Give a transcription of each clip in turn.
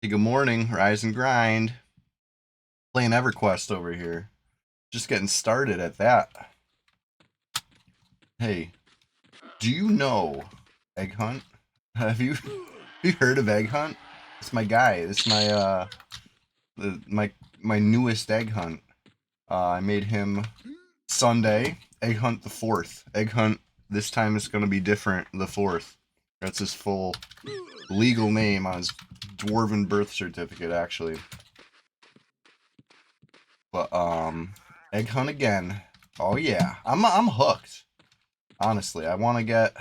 Hey, good morning, Rise and Grind. Playing EverQuest over here. Just getting started at that. Hey, do you know Egg Hunt? Have you heard of Egg Hunt? It's my guy. This is my newest Egg Hunt. I made him Sunday. Egg Hunt the 4th. Egg Hunt this time is gonna be different, the 4th. That's his full legal name on his dwarven birth certificate, actually. But Egg Hunt again. Oh yeah, I'm hooked. Honestly, I want to get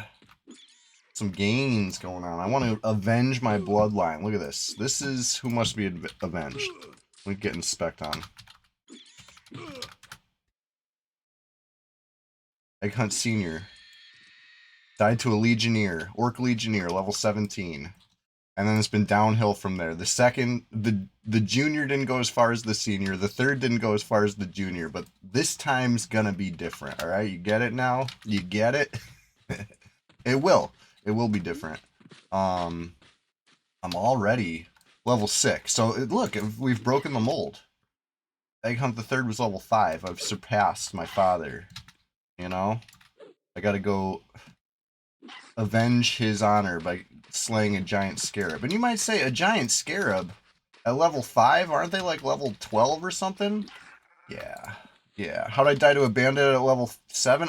some gains going on. I want to avenge my bloodline. Look at this. This is who must be avenged. Let me get inspect on. Egg Hunt Senior died to a Legionnaire, Orc Legionnaire, level 17. And then it's been downhill from there. The junior didn't go as far as the senior. The third didn't go as far as the junior. But this time's gonna be different. All right, you get it now. You get it. It will. It will be different. I'm already level 6. So look, we've broken the mold. Egg Hunt the Third was level 5. I've surpassed my father. You know, I gotta go avenge his honor by slaying a giant scarab. And you might say, a giant scarab at level 5? Aren't they like level 12 or something? Yeah. Yeah. How'd I die to a bandit at level 7?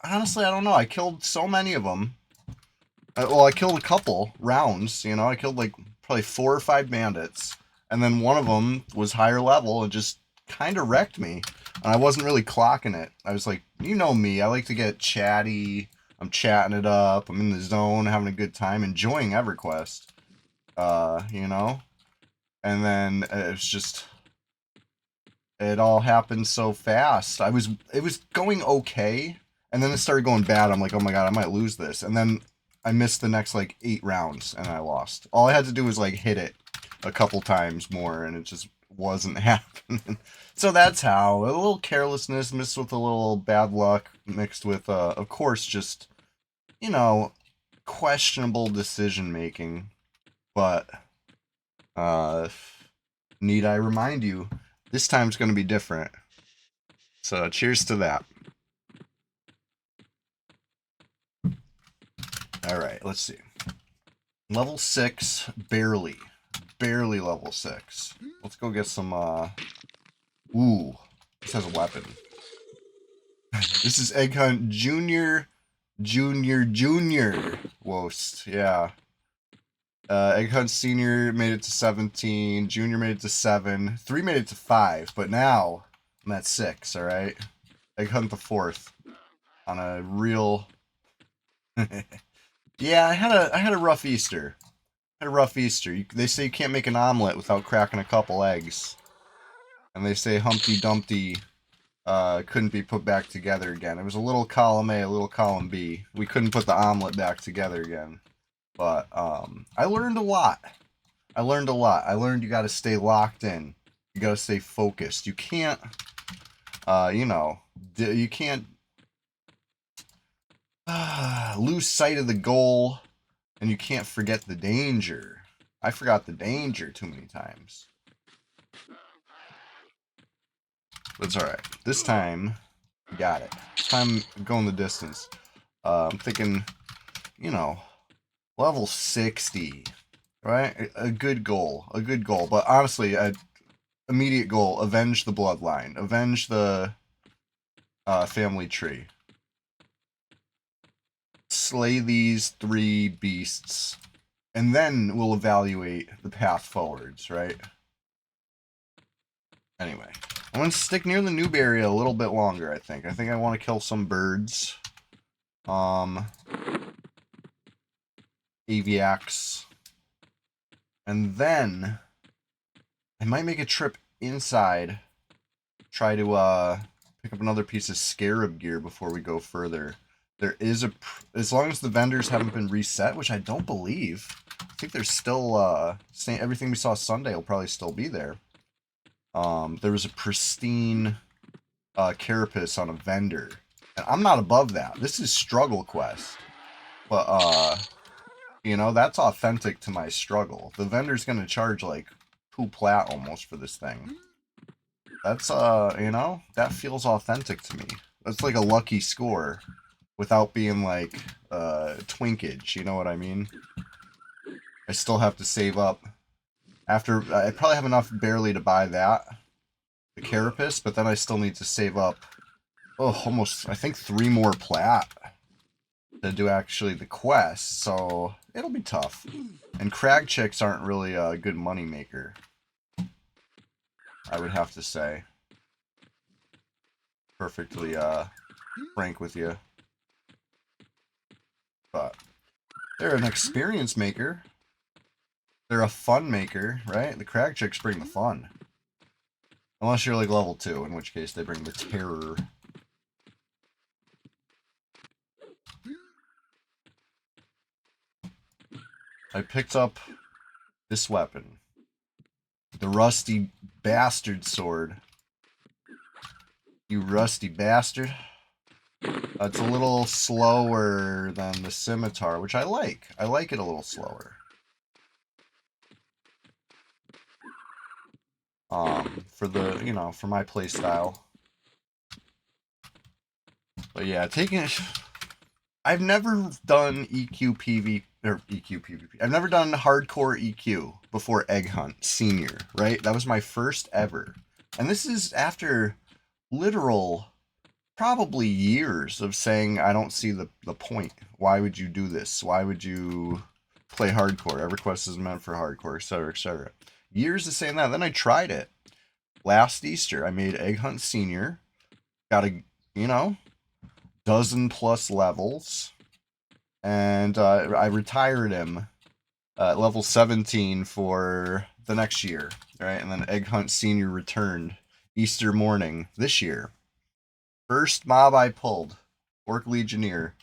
Honestly, I don't know. I killed so many of them. Well, I killed a couple rounds, you know. I killed like probably 4 or 5 bandits. And then one of them was higher level and just kind of wrecked me. And I wasn't really clocking it. I was like, you know me, I like to get chatty. I'm chatting it up. I'm in the zone, having a good time, enjoying EverQuest. You know? And then it was just, it all happened so fast. It was going okay, and then it started going bad. I'm like, oh my god, I might lose this. And then I missed the next like 8 rounds, and I lost. All I had to do was like hit it a couple times more, and it just wasn't happening. So that's how a little carelessness mixed with a little bad luck mixed with, of course, just you know, questionable decision making. But uh, need I remind you, this time's going to be different. So cheers to that. All right, let's see. Level 6, barely. Barely level 6. Let's go get some, ooh, this has a weapon. This is Egg Hunt Junior, Junior. Whoast, yeah. Egg Hunt Senior made it to 17. Junior made it to 7. 3 made it to 5. But now, I'm at 6, alright? Egg Hunt the 4th. On a real... Yeah, I had a rough Easter. I had a rough Easter. They say you can't make an omelet without cracking a couple eggs. And they say Humpty Dumpty couldn't be put back together again. It was a little column A, a little column B. We couldn't put the omelet back together again. But I learned a lot. I learned a lot. I learned you got to stay locked in. You got to stay focused. You can't, you know, you can't lose sight of the goal, and you can't forget the danger. I forgot the danger too many times. But it's alright. This time, we got it. This time, I'm going the distance. I'm thinking, you know, level 60. Right? A good goal. A good goal. But honestly, immediate goal, avenge the bloodline. Avenge the family tree. Slay these 3 beasts. And then we'll evaluate the path forwards, right? Anyway, I'm going to stick near the noob area a little bit longer, I think. I think I want to kill some birds. Aviacs. And then I might make a trip inside. Try to pick up another piece of scarab gear before we go further. There is as long as the vendors haven't been reset, which I don't believe. I think there's still everything we saw Sunday will probably still be there. There was a pristine carapace on a vendor, and I'm not above that. This is struggle quest, but You know, that's authentic to my struggle. The vendor's gonna charge like 2 plat almost for this thing. That's, you know, that feels authentic to me. That's like a lucky score without being like, twinkage, you know what I mean? I still have to save up. After, I probably have enough barely to buy that, the carapace, but then I still need to save up, oh, almost, I think 3 more plat to do actually the quest, so it'll be tough. And crag chicks aren't really a good money maker, I would have to say. Perfectly, frank with you. But they're an experience maker. They're a fun maker, right? The crag chicks bring the fun. Unless you're like level 2, in which case they bring the terror. I picked up this weapon. The rusty bastard sword. You rusty bastard. It's a little slower than the scimitar, which I like. I like it a little slower. For the, you know, for my play style. But yeah, taking it... I've never done EQ PvP, or EQ PvP. I've never done hardcore EQ before Egghunt Senior, right? That was my first ever. And this is after literal, probably years of saying, I don't see the point. Why would you do this? Why would you play hardcore? EverQuest is meant for hardcore, etc., etc. Years of saying that. Then I tried it. Last Easter, I made Egghunt Senior. Got a, you know, dozen plus levels. And I retired him at level 17 for the next year, right? And then Egghunt Senior returned Easter morning this year. First mob I pulled, Orc Legionnaire.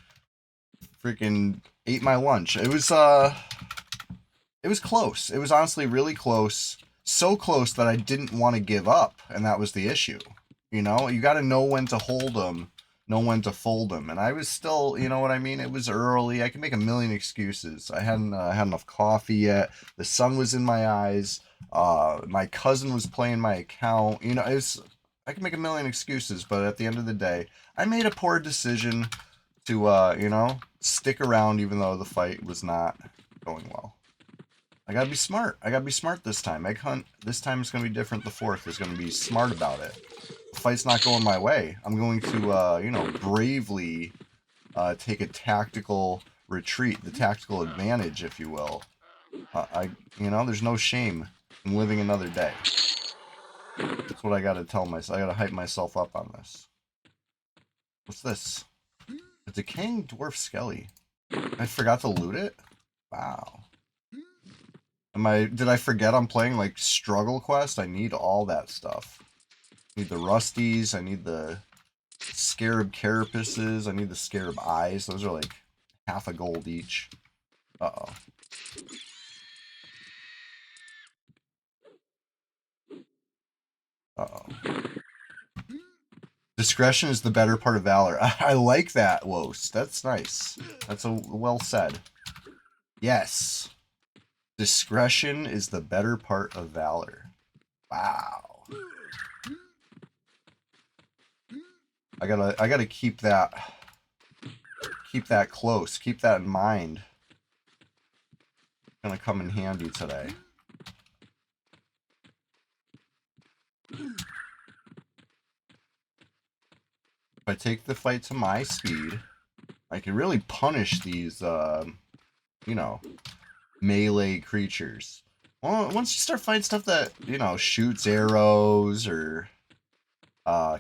Freaking ate my lunch. It was close. It was honestly really close. So close that I didn't want to give up, and that was the issue. You know, you got to know when to hold them, know when to fold them. And I was still, you know what I mean? It was early. I could make a million excuses. I hadn't had enough coffee yet. The sun was in my eyes. My cousin was playing my account. You know, I could make a million excuses, but at the end of the day, I made a poor decision to, you know, stick around even though the fight was not going well. I gotta be smart. I gotta be smart this time. Egghunt, this time is gonna be different. The 4th is gonna be smart about it. The fight's not going my way. I'm going to, you know, bravely take a tactical retreat, the tactical advantage, if you will. You know, there's no shame in living another day. That's what I gotta tell myself. I gotta hype myself up on this. What's this? A decaying dwarf skelly. I forgot to loot it? Wow. Did I forget I'm playing like Struggle Quest? I need all that stuff. I need the rusties, I need the scarab carapaces, I need the scarab eyes. Those are like half a gold each. Uh-oh. Uh-oh. Discretion is the better part of valor. I like that, Wos. That's nice. That's a well said. Yes. Discretion is the better part of valor. Wow. I gotta keep that close. Keep that in mind. It's gonna come in handy today. If I take the fight to my speed, I can really punish these, you know, melee creatures. Well, once you start fighting stuff that, you know, shoots arrows or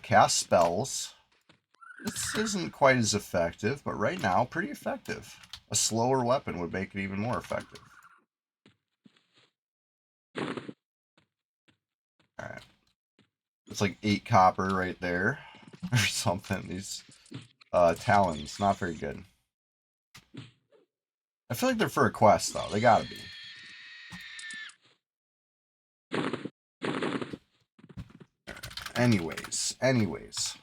cast spells, this isn't quite as effective, but right now, pretty effective. A slower weapon would make it even more effective. Alright. It's like 8 copper right there. Or something. These talons, not very good. I feel like they're for a quest, though. They gotta be. Anyways,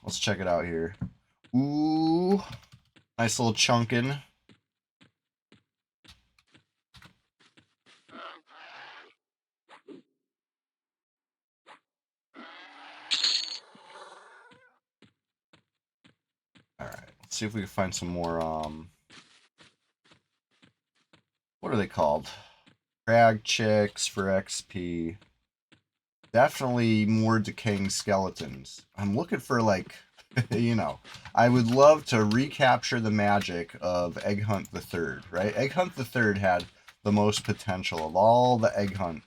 let's check it out here. Ooh, nice little chunkin'. Let's see if we can find some more, what are they called? Crag chicks for XP. Definitely more decaying skeletons. I'm looking for, like, you know, I would love to recapture the magic of Egghunt the Third, right? Egghunt the Third had the most potential of all the Egghunt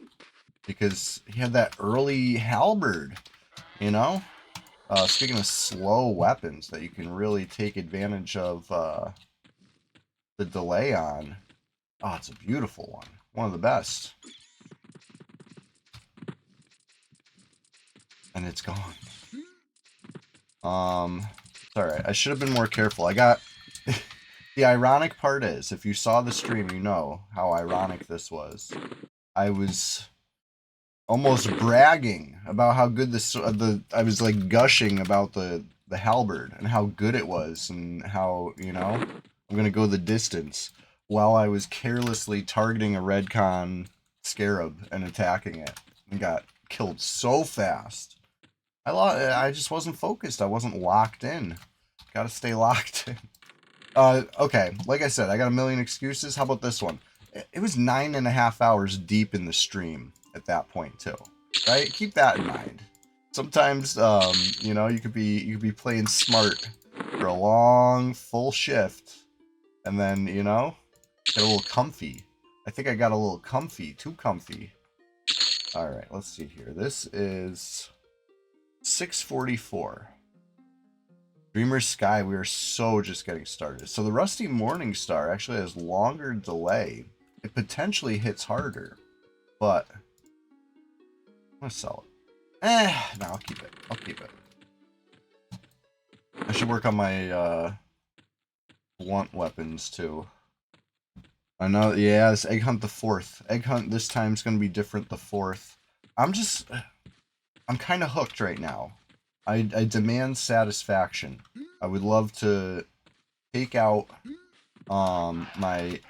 because he had that early halberd, you know? Speaking of slow weapons that you can really take advantage of the delay on. Oh, it's a beautiful one. One of the best. And it's gone. It's alright. I should have been more careful. I got... The ironic part is, if you saw the stream, you know how ironic this was. I was almost bragging about how good this... I was, like, gushing about the halberd and how good it was and how, you know, I'm gonna go the distance while I was carelessly targeting a redcon scarab and attacking it and got killed so fast. I just wasn't focused. I wasn't locked in. Gotta stay locked in. Okay, like I said, I got a million excuses. How about this one? It was 9.5 hours deep in the stream at that point too, right? Keep that in mind. Sometimes, you know, you could be playing smart for a long full shift, and then, you know, get a little comfy. I think I got a little comfy, too comfy. All right, let's see here. This is 6:44. Dreamer's Sky, we are so just getting started. So the Rusty Morning Star actually has longer delay. It potentially hits harder, but I'm gonna sell it. No, I'll keep it. I'll keep it. I should work on my blunt weapons too. I know, yeah, this Egghunt the Fourth. Egghunt this time is gonna be different the fourth. I'm kind of hooked right now. I demand satisfaction. I would love to take out my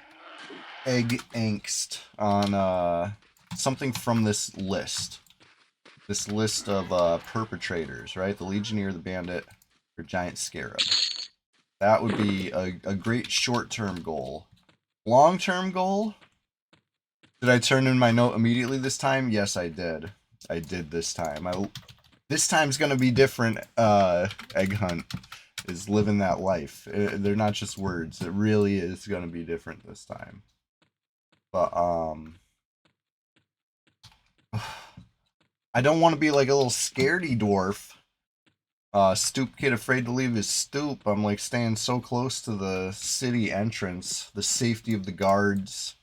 egg angst on something from this list. This list of perpetrators, right? The Legionnaire, the Bandit, or Giant Scarab. That would be a great short-term goal. Long-term goal? Did I turn in my note immediately this time? Yes, I did. I did this time. This time's gonna be different. Egghunt is living that life. They're not just words. It really is gonna be different this time. But I don't want to be like a little scaredy dwarf. Stoop kid afraid to leave his stoop. I'm like staying so close to the city entrance, the safety of the guards,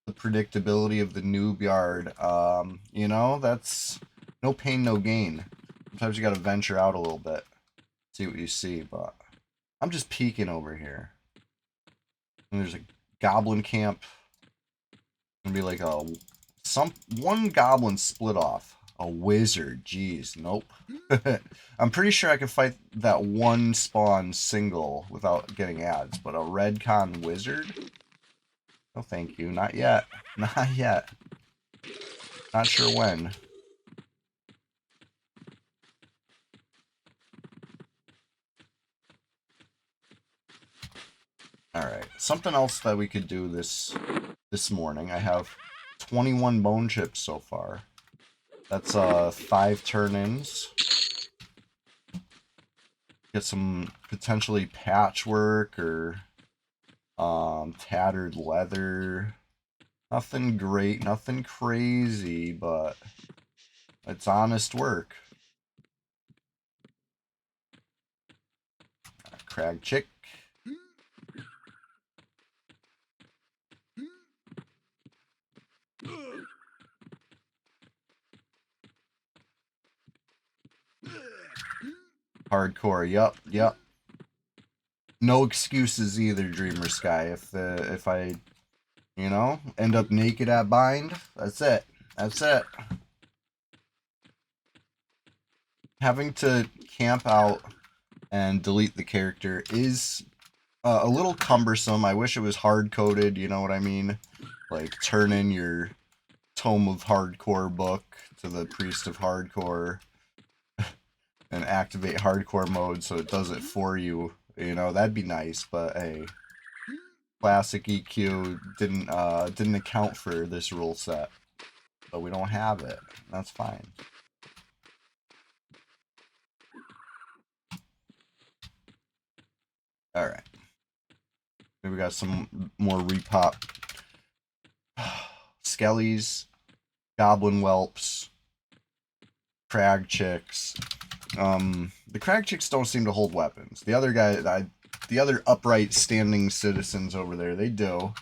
the predictability of the noob yard. You know, that's no pain, no gain. Sometimes you gotta venture out a little bit, see what you see, but I'm just peeking over here. And there's a goblin camp. Gonna be like one goblin split off. A wizard, jeez, nope. I'm pretty sure I can fight that one spawn single without getting ads, but a redcon wizard? No thank you, not yet. Not yet. Not sure when. Alright, something else that we could do this morning. I have 21 bone chips so far. That's 5 turn-ins. Get some potentially patchwork or tattered leather. Nothing great, nothing crazy, but it's honest work. Crag chick. Hardcore, yup. No excuses either, Dreamer Sky. If I, you know, end up naked at bind, that's it. That's it. Having to camp out and delete the character is a little cumbersome. I wish it was hard-coded, you know what I mean? Like, turn in your Tome of Hardcore book to the Priest of Hardcore and activate hardcore mode so it does it for you You know, that'd be nice, but hey, classic EQ didn't account for this rule set. So we don't have it. That's fine. Alright. Maybe we got some more repop. Skellies, Goblin Whelps, Crag Chicks. The Crag Chicks don't seem to hold weapons. The other guy, the other upright standing citizens over there, they do.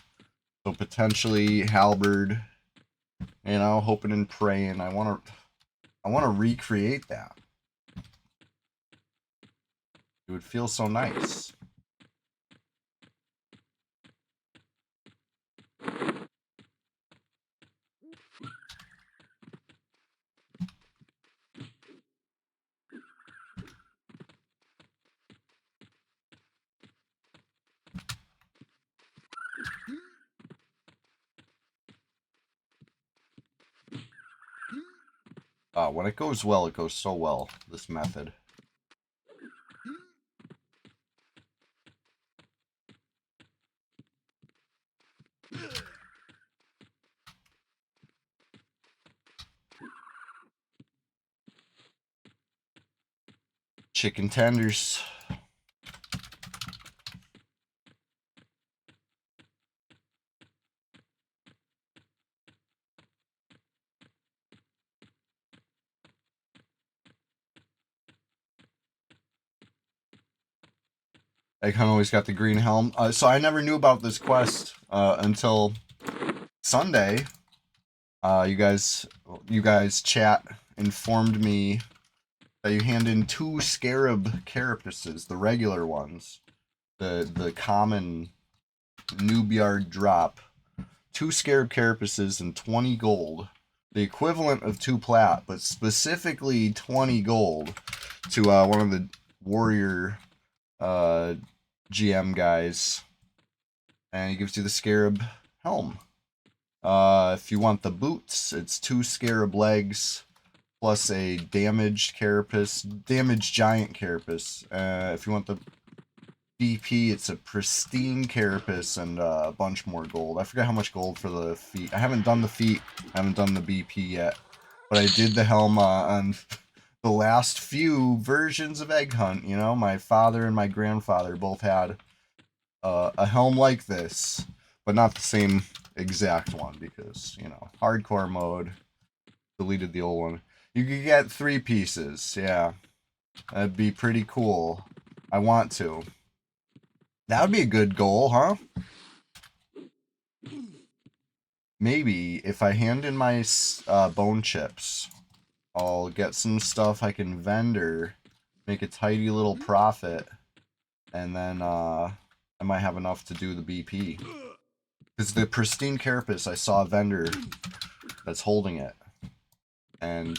So potentially Halberd, you know, hoping and praying. I want to recreate that. It would feel so nice. When it goes well, it goes so well, this method. Chicken tenders. Egghunt always got the green helm. So I never knew about this quest until Sunday. You guys chat informed me that you hand in 2 scarab carapaces, the regular ones, the common noobyard drop. 2 scarab carapaces and 20 gold, the equivalent of 2 plat, but specifically 20 gold to one of the warrior GM guys, and he gives you the scarab helm. If you want the boots, it's 2 scarab legs plus a damaged carapace, damaged giant carapace. If you want the BP, it's a pristine carapace and a bunch more gold. I forgot how much gold for the feet. I haven't done the feet. I haven't done the BP yet, but I did the helm on the last few versions of Egghunt. You know, my father and my grandfather both had a helm like this, but not the same exact one because, you know, hardcore mode deleted the old one. You could get 3 pieces. Yeah, that'd be pretty cool. I want to. That would be a good goal, huh? Maybe if I hand in my bone chips, I'll get some stuff I can vendor, make a tidy little profit, and then I might have enough to do the BP. Because the pristine carapace, I saw a vendor that's holding it. And,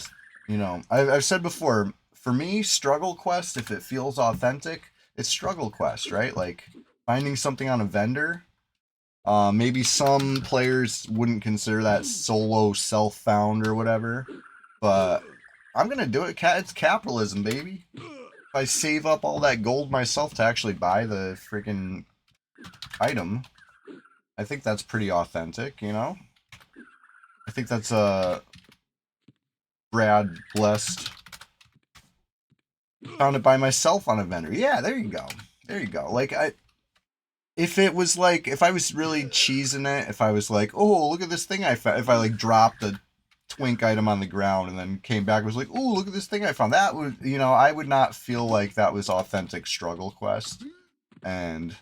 you know, I've said before, for me, struggle quest, if it feels authentic, it's struggle quest, right? Like, finding something on a vendor. Maybe some players wouldn't consider that solo self-found or whatever, but I'm gonna do it. It's capitalism, baby. If I save up all that gold myself to actually buy the freaking item, I think that's pretty authentic, you know? I think that's Brad blessed. Found it by myself on a vendor. Yeah, there you go. There you go. Like, if it was like, if I was really cheesing it, if I was like, oh, look at this thing I found, if I like dropped a twink item on the ground and then came back and was like, oh, look at this thing I found, that would, you know, I would not feel like that was authentic struggle quest. And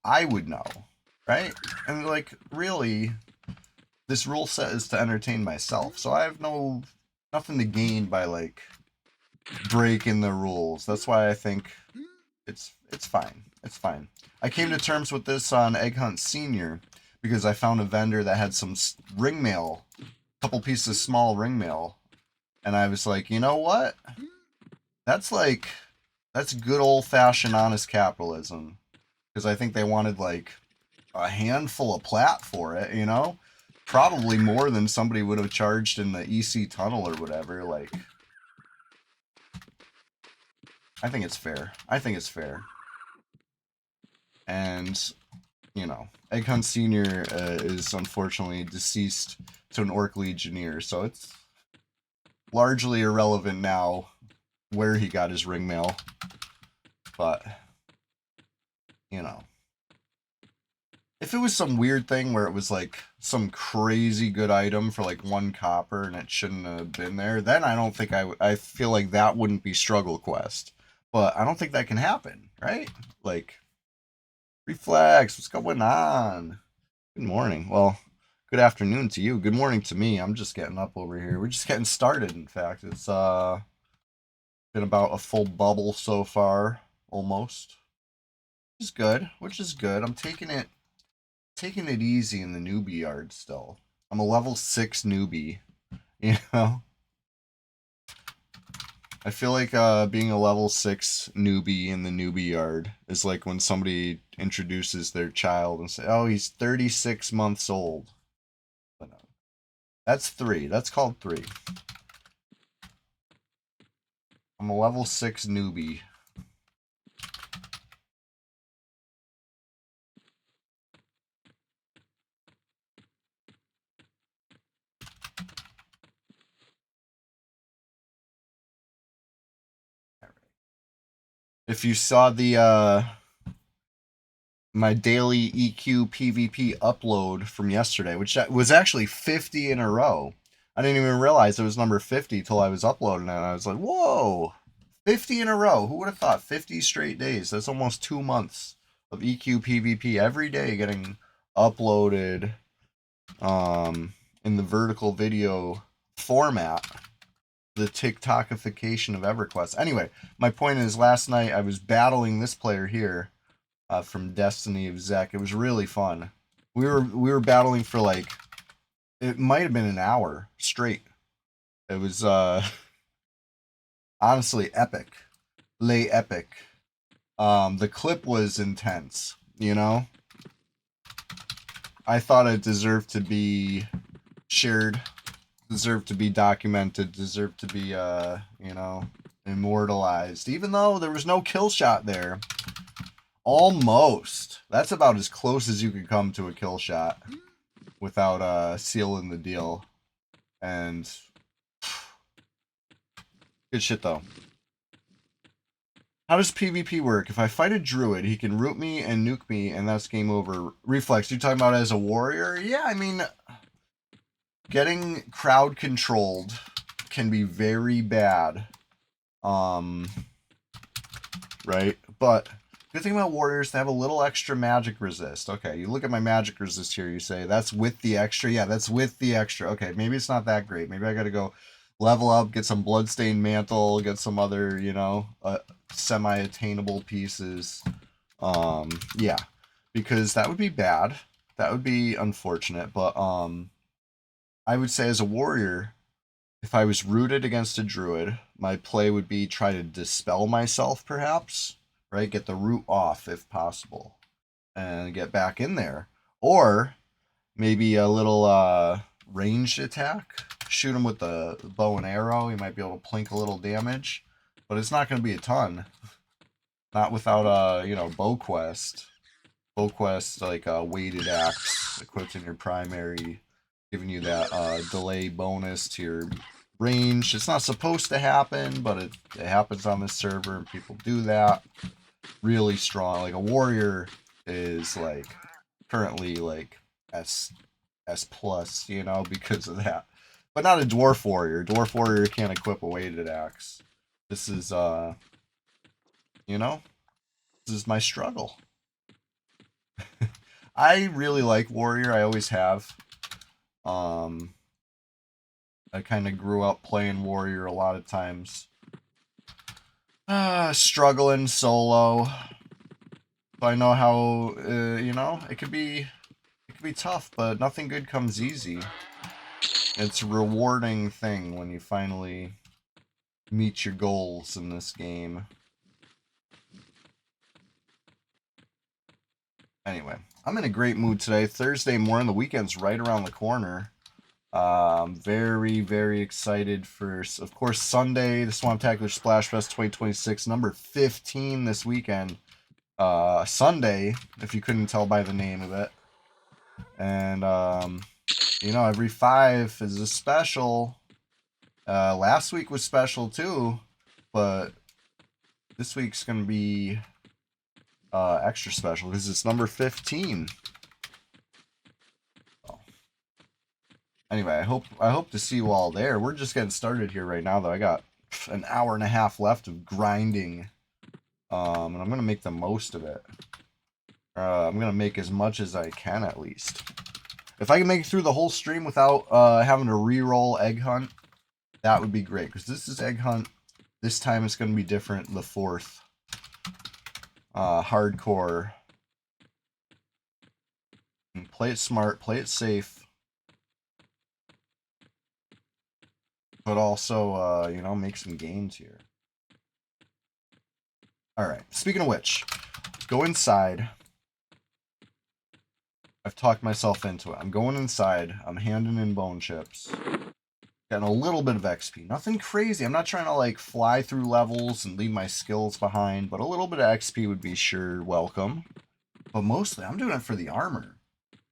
I would know, right? And like, really, this rule set is to entertain myself. So I have nothing to gain by like breaking the rules. That's why I think it's fine. It's fine. I came to terms with this on Egghunt Senior because I found a vendor that had some ring mail, a couple pieces of small ring mail, and I was like, you know what? That's good old-fashioned honest capitalism, because I think they wanted like a handful of plat for it, you know? Probably more than somebody would have charged in the EC tunnel or whatever. Like, I think it's fair. I think it's fair. And, you know, Egghunt Sr. Is unfortunately deceased to an Orc Legionnaire, so it's largely irrelevant now where he got his ring mail. But, you know, if it was some weird thing where it was like some crazy good item for like 1 copper and it shouldn't have been there, then I don't think I feel like that wouldn't be struggle quest. But I don't think that can happen, right? Like, Reflex, what's going on? Good morning. Well, good afternoon to you. Good morning to me. I'm just getting up over here. We're just getting started, in fact. It's been about a full bubble so far, almost. Which is good. Which is good. I'm taking it easy in the newbie yard still. I'm a level 6 newbie, you know? I feel like being a level 6 newbie in the newbie yard is like when somebody introduces their child and say, "Oh, he's 36 months old." But no, that's 3. That's called 3. I'm a level 6 newbie. If you saw the my daily EQ PvP upload from yesterday, which was actually 50 in a row. I didn't even realize it was number 50 till I was uploading it. And I was like, whoa, 50 in a row. Who would have thought? 50 straight days. That's almost 2 months of EQ PvP every day getting uploaded in the vertical video format. The TikTokification of EverQuest. Anyway, my point is, last night I was battling this player here from Destiny of Zek. It was really fun. We were battling for like, it might have been an hour straight. It was honestly epic. Lay epic. The clip was intense, you know? I thought it deserved to be shared, deserved to be documented, deserved to be you know, immortalized. Even though there was no kill shot there. Almost. That's about as close as you could come to a kill shot without sealing the deal. And good shit though. How does PvP work? If I fight a druid, he can root me and nuke me, and that's game over. Reflex, you talking about as a warrior? Yeah, I mean, getting crowd controlled can be very bad. Right? But good thing about warriors, they have a little extra magic resist. Okay, you look at my magic resist here, you say, that's with the extra. Yeah, that's with the extra. Okay, maybe it's not that great. Maybe I gotta go level up, get some bloodstained mantle, get some other, you know, semi-attainable pieces. Yeah, because that would be bad. That would be unfortunate. But I would say as a warrior, if I was rooted against a druid, my play would be try to dispel myself, perhaps, right? Get the root off if possible, and get back in there. Or maybe a little ranged attack. Shoot him with the bow and arrow. You might be able to plink a little damage, but it's not going to be a ton. Not without you know, bow quest. Bow quest, like a weighted axe equipped in your primary, giving you that delay bonus to your range. It's not supposed to happen, but it happens on this server, and people do that. Really strong. Like a warrior is like currently like S plus, you know, because of that. But not a dwarf warrior. Dwarf warrior can't equip a weighted axe. This is you know, this is my struggle. I really like warrior. I always have. I kind of grew up playing warrior a lot of times. Struggling solo. So I know how you know, it could be tough, but nothing good comes easy. It's a rewarding thing when you finally meet your goals in this game. Anyway, I'm in a great mood today. Thursday morning, the weekend's right around the corner. Very, very excited for, of course, Sunday, the Swamp Tackler Splash Fest 2026, number 15 this weekend. Sunday, if you couldn't tell by the name of it. And, you know, every 5 is a special. Last week was special too, but this week's going to be extra special because it's number 15. Oh. Anyway, I hope to see you all there. We're just getting started here right now, though. I got an hour and a half left of grinding, and I'm gonna make the most of it. I'm gonna make as much as I can at least. If I can make it through the whole stream without having to re-roll Egg Hunt, that would be great. Because this is Egg Hunt. This time it's gonna be different. The 4th hardcore. And play it smart. Play it safe. But also, you know, make some gains here. Alright, speaking of which, go inside. I've talked myself into it. I'm going inside. I'm handing in bone chips. Getting a little bit of XP. Nothing crazy. I'm not trying to, like, fly through levels and leave my skills behind, but a little bit of XP would be sure welcome. But mostly, I'm doing it for the armor,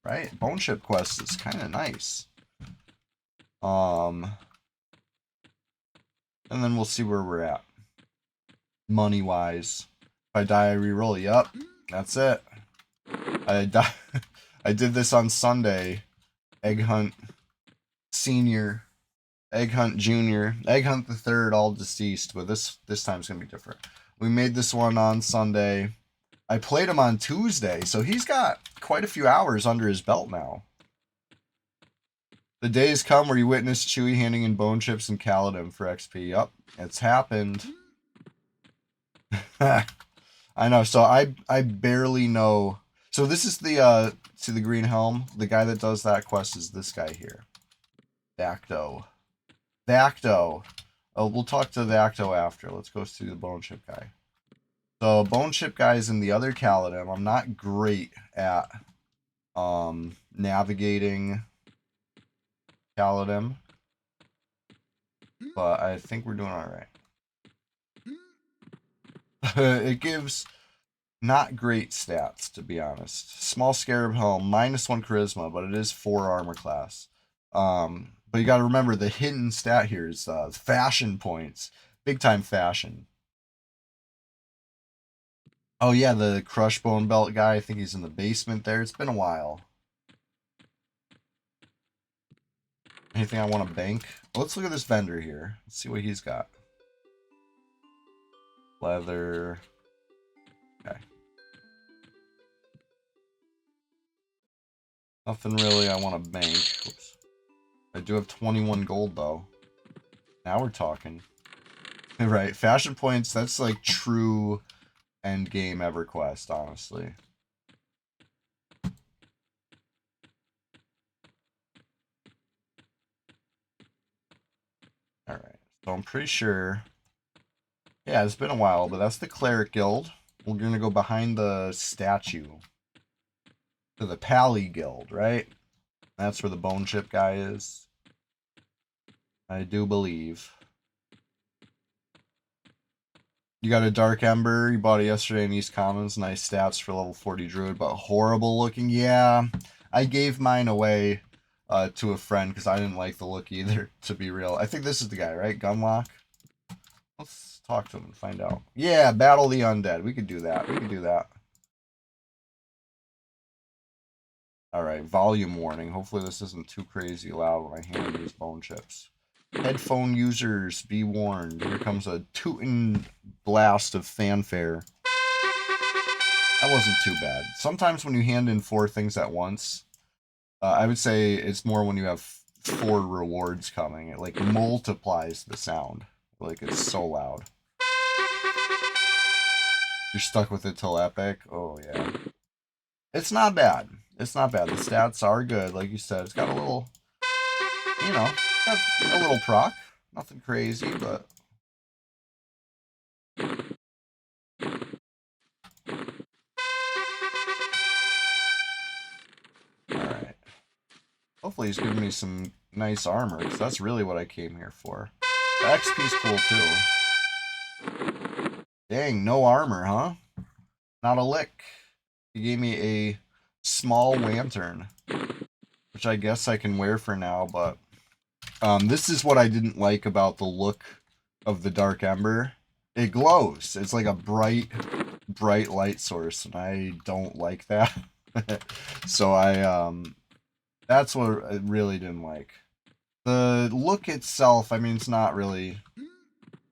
right? Bone chip quest is kind of nice. And then we'll see where we're at. Money-wise. If I die, I reroll. Yup. That's it. I did this on Sunday. Egg Hunt Senior. Egg Hunt Junior. Egg Hunt the Third, all deceased. But this time's going to be different. We made this one on Sunday. I played him on Tuesday. So he's got quite a few hours under his belt now. The days come where you witness Chewy handing in bone chips and Caledon for XP. Yup, it's happened. I know. So I barely know. So this is the see the green helm. The guy that does that quest is this guy here, Vacto. Vacto. Oh, we'll talk to Vacto after. Let's go see the bone chip guy. So bone chip guy is in the other Caledon. I'm not great at navigating Caledon, but I think we're doing all right. It gives not great stats, to be honest. Small Scarab Helm, -1 Charisma, but it is 4 armor class. But you gotta remember, the hidden stat here is fashion points. Big time fashion. Oh yeah, the Crush Bone Belt guy, I think he's in the basement there. It's been a while. Anything I want to bank? Let's look at this vendor here. Let's see what he's got. Leather. Okay. Nothing really I want to bank. Oops. I do have 21 gold, though. Now we're talking. Right, fashion points, that's like true end game EverQuest, honestly. Alright, so I'm pretty sure... Yeah, it's been a while, but that's the Cleric Guild. We're gonna go behind the statue. To the Pally Guild, right? That's where the bone chip guy is. I do believe. You got a Dark Ember. You bought it yesterday in East Commons. Nice stats for level 40 Druid, but horrible looking. Yeah, I gave mine away to a friend because I didn't like the look either, to be real. I think this is the guy, right? Gunlock? Let's talk to him and find out. Yeah, Battle the Undead. We could do that. We could do that. Alright, volume warning. Hopefully this isn't too crazy loud when I hand these bone chips. Headphone users, be warned. Here comes a tootin' blast of fanfare. That wasn't too bad. Sometimes when you hand in 4 things at once, I would say it's more when you have 4 rewards coming. It like multiplies the sound. Like it's so loud. You're stuck with it till epic. Oh yeah. It's not bad. It's not bad. The stats are good, like you said. It's got a little, you know, got a little proc. Nothing crazy, but... Alright. Hopefully he's giving me some nice armor, because that's really what I came here for. The XP's cool, too. Dang, no armor, huh? Not a lick. He gave me a small lantern, which I guess I can wear for now, but this is what I didn't like about the look of the Dark Ember. It glows. It's like a bright light source, and I don't like that. So that's what I really didn't like. The look itself, I mean, it's not really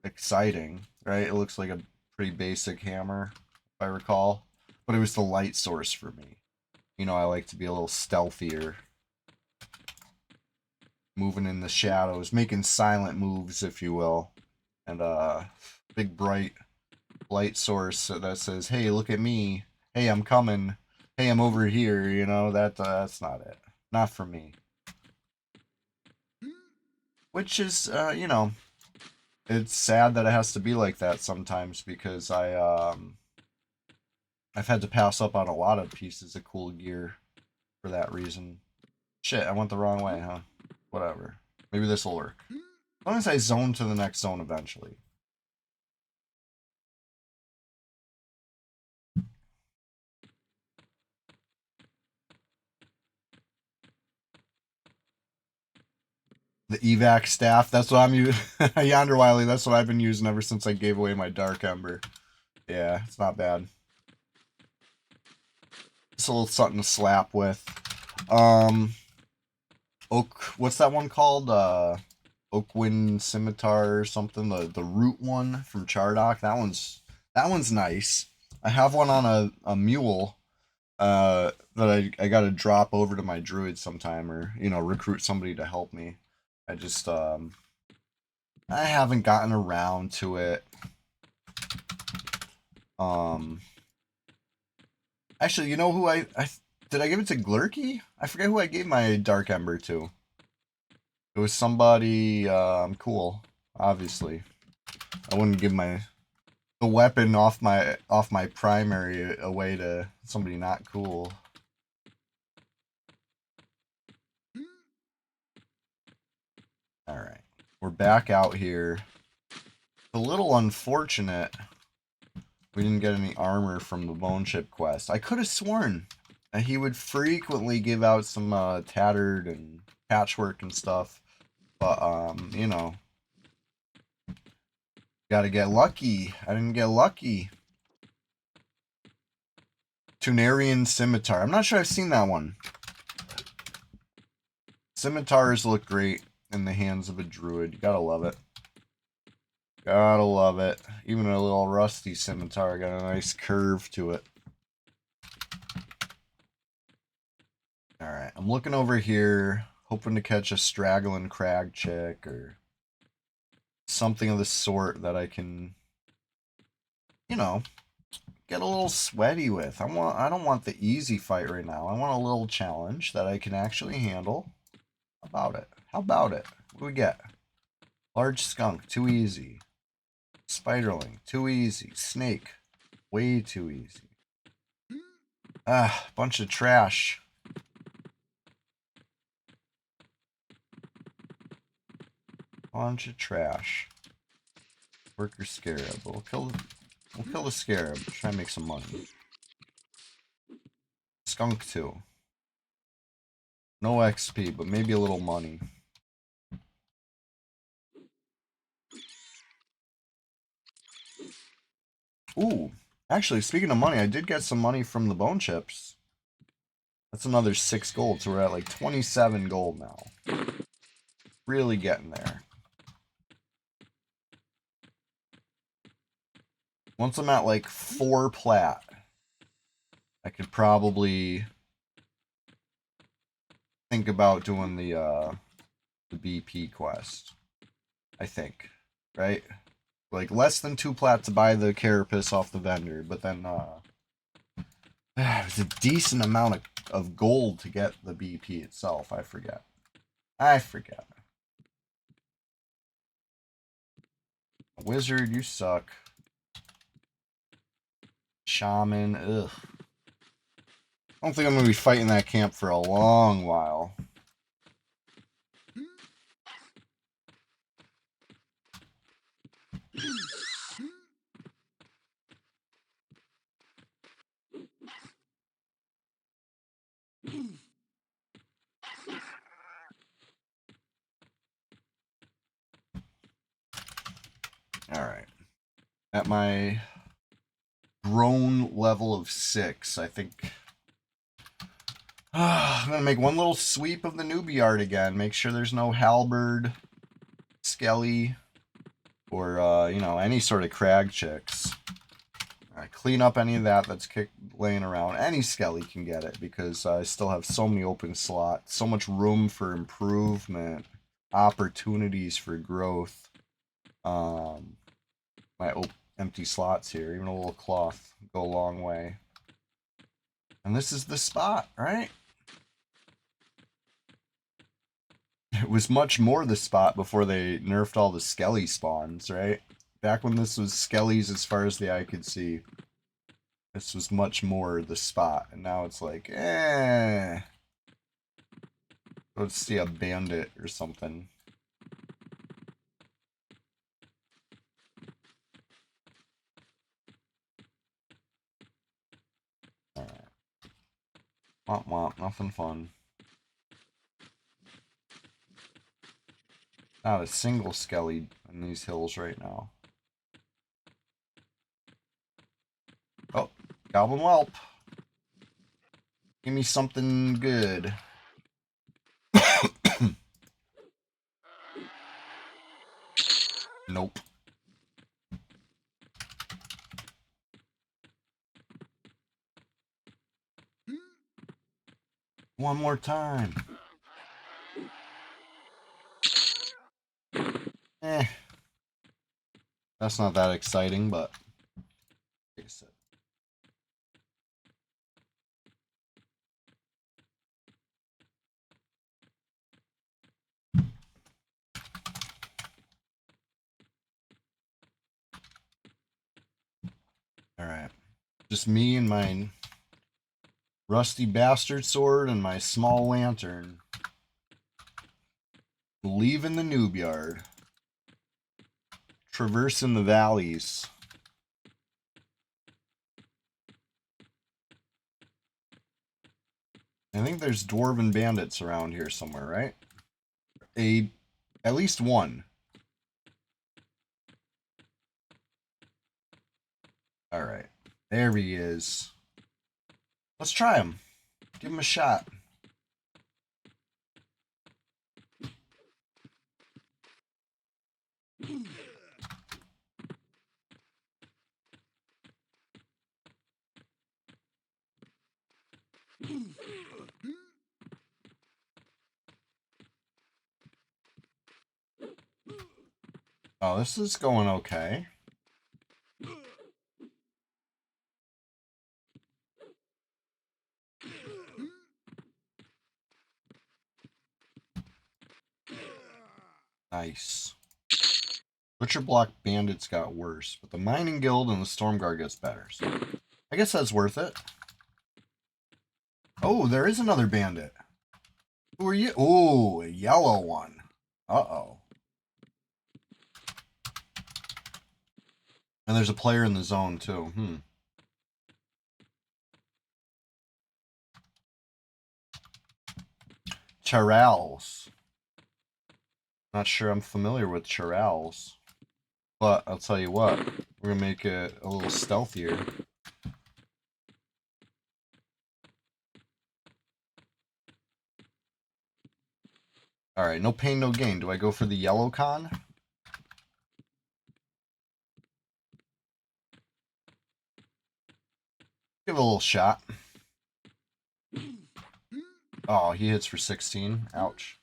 exciting, right? It looks like a pretty basic hammer, if I recall. But it was the light source for me. You know, I like to be a little stealthier, moving in the shadows, making silent moves, if you will. And big bright light source that says, "Hey, look at me. Hey, I'm coming. Hey, I'm over here." You know, that's not it. Not for me. Which is, you know, it's sad that it has to be like that sometimes because I've had to pass up on a lot of pieces of cool gear for that reason. Shit, I went the wrong way, huh? Whatever. Maybe this will work. As long as I zone to the next zone eventually. The evac staff, that's what I'm using. Yonder Wiley, that's what I've been using ever since I gave away my Dark Ember. Yeah, it's not bad. It's a little something to slap with. Oak, what's that one called? Oakwind Scimitar or something. The root one from Chardock. That one's nice. I have one on a mule that I gotta drop over to my druid sometime, or recruit somebody to help me. I just I haven't gotten around to it. Um Actually, you know who I did I give it to Glurky? I forget who I gave my Dark Ember to. It was somebody cool, obviously. I wouldn't give the weapon off my primary away to somebody not cool. All right. We're back out here. A little unfortunate we didn't get any armor from the Bone Chip quest. I could have sworn he would frequently give out some tattered and patchwork and stuff. But gotta get lucky. I didn't get lucky. Tunarian Scimitar. I'm not sure I've seen that one. Scimitars look great in the hands of a druid. You gotta love it. Gotta love it. Even a little rusty scimitar got a nice curve to it. Alright, I'm looking over here, hoping to catch a straggling crag chick or something of the sort that I can, get a little sweaty with. I don't want the easy fight right now. I want a little challenge that I can actually handle. How about it? How about it? What do we get? Large skunk, too easy. Spiderling, too easy. Snake, way too easy. Ah, bunch of trash. Bunch of trash. Worker scarab. We'll kill the scarab. Try and make some money. Skunk too. No XP, but maybe a little money. Ooh. Actually, speaking of money, I did get some money from the bone chips. That's another 6 gold, so we're at like 27 gold now. Really getting there. Once I'm at like 4 plat, I could probably think about doing the BP quest. I think. Right? Like less than 2 plat to buy the carapace off the vendor, but then it was a decent amount of gold to get the BP itself. I forget. Wizard, you suck. Shaman, ugh. I don't think I'm going to be fighting that camp for a long while. Alright. At my drone level of 6, I think... I'm going to make one little sweep of the newbie yard again. Make sure there's no halberd, skelly, or, you know, any sort of crag chicks. Clean up any of that that's laying around. Any skelly can get it because I still have so many open slots, so much room for improvement, opportunities for growth. My empty slots here, even a little cloth, go a long way. And this is the spot, right? It was much more the spot before they nerfed all the skelly spawns, right? Back when this was skellies as far as the eye could see. This was much more the spot, and now it's like, eh. Let's see a bandit or something. Alright. Womp womp, nothing fun. Not a single skelly in these hills right now. Oh, Goblin Whelp. Give me something good. Nope. One more time. Eh. That's not that exciting, but... Alright. Just me and my rusty bastard sword and my small lantern. Leaving the noob yard. Traversing the valleys. I think there's dwarven bandits around here somewhere, right? At least one. Alright. There he is. Let's try him. Give him a shot. Oh, this is going okay. Nice. Butcher Block Bandits got worse, but the Mining Guild and the Storm Guard gets better. So I guess that's worth it. Oh, there is another bandit. Who are you? Oh, a yellow one. Uh-oh. And there's a player in the zone, too. Charals. Not sure I'm familiar with Charals. But I'll tell you what. We're going to make it a little stealthier. Alright, no pain, no gain. Do I go for the yellow con? Give it a little shot. Oh, he hits for 16. Ouch.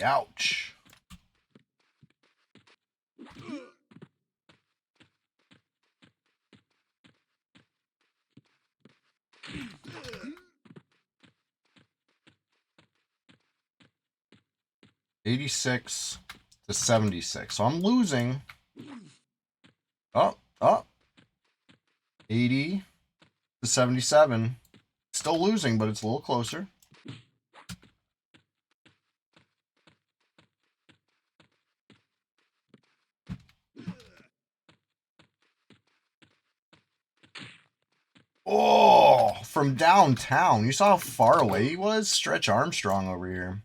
Ouch. $86 to $76. So I'm losing. Oh. 80 to 77. Still losing, but it's a little closer. Oh, from downtown. You saw how far away he was? Stretch Armstrong over here.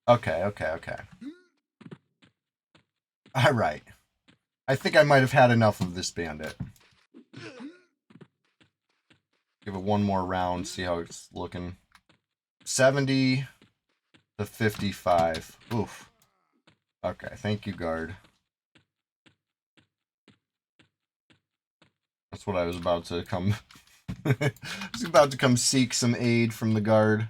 Okay, okay, okay. All right. I think I might have had enough of this bandit. Give it one more round, see how it's looking. 70 to 55. Oof. Okay, thank you, guard. That's what I was about to come... I was about to come seek some aid from the guard.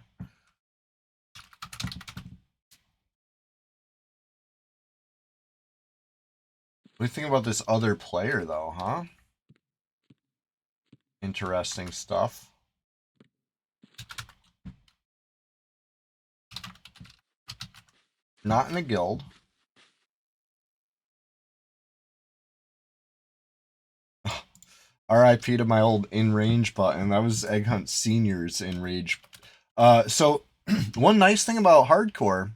What do you think about this other player, though, huh? Interesting stuff. Not in a guild. RIP to my old in-range button. That was Egghunt Senior's in-range. So, one nice thing about Hardcore,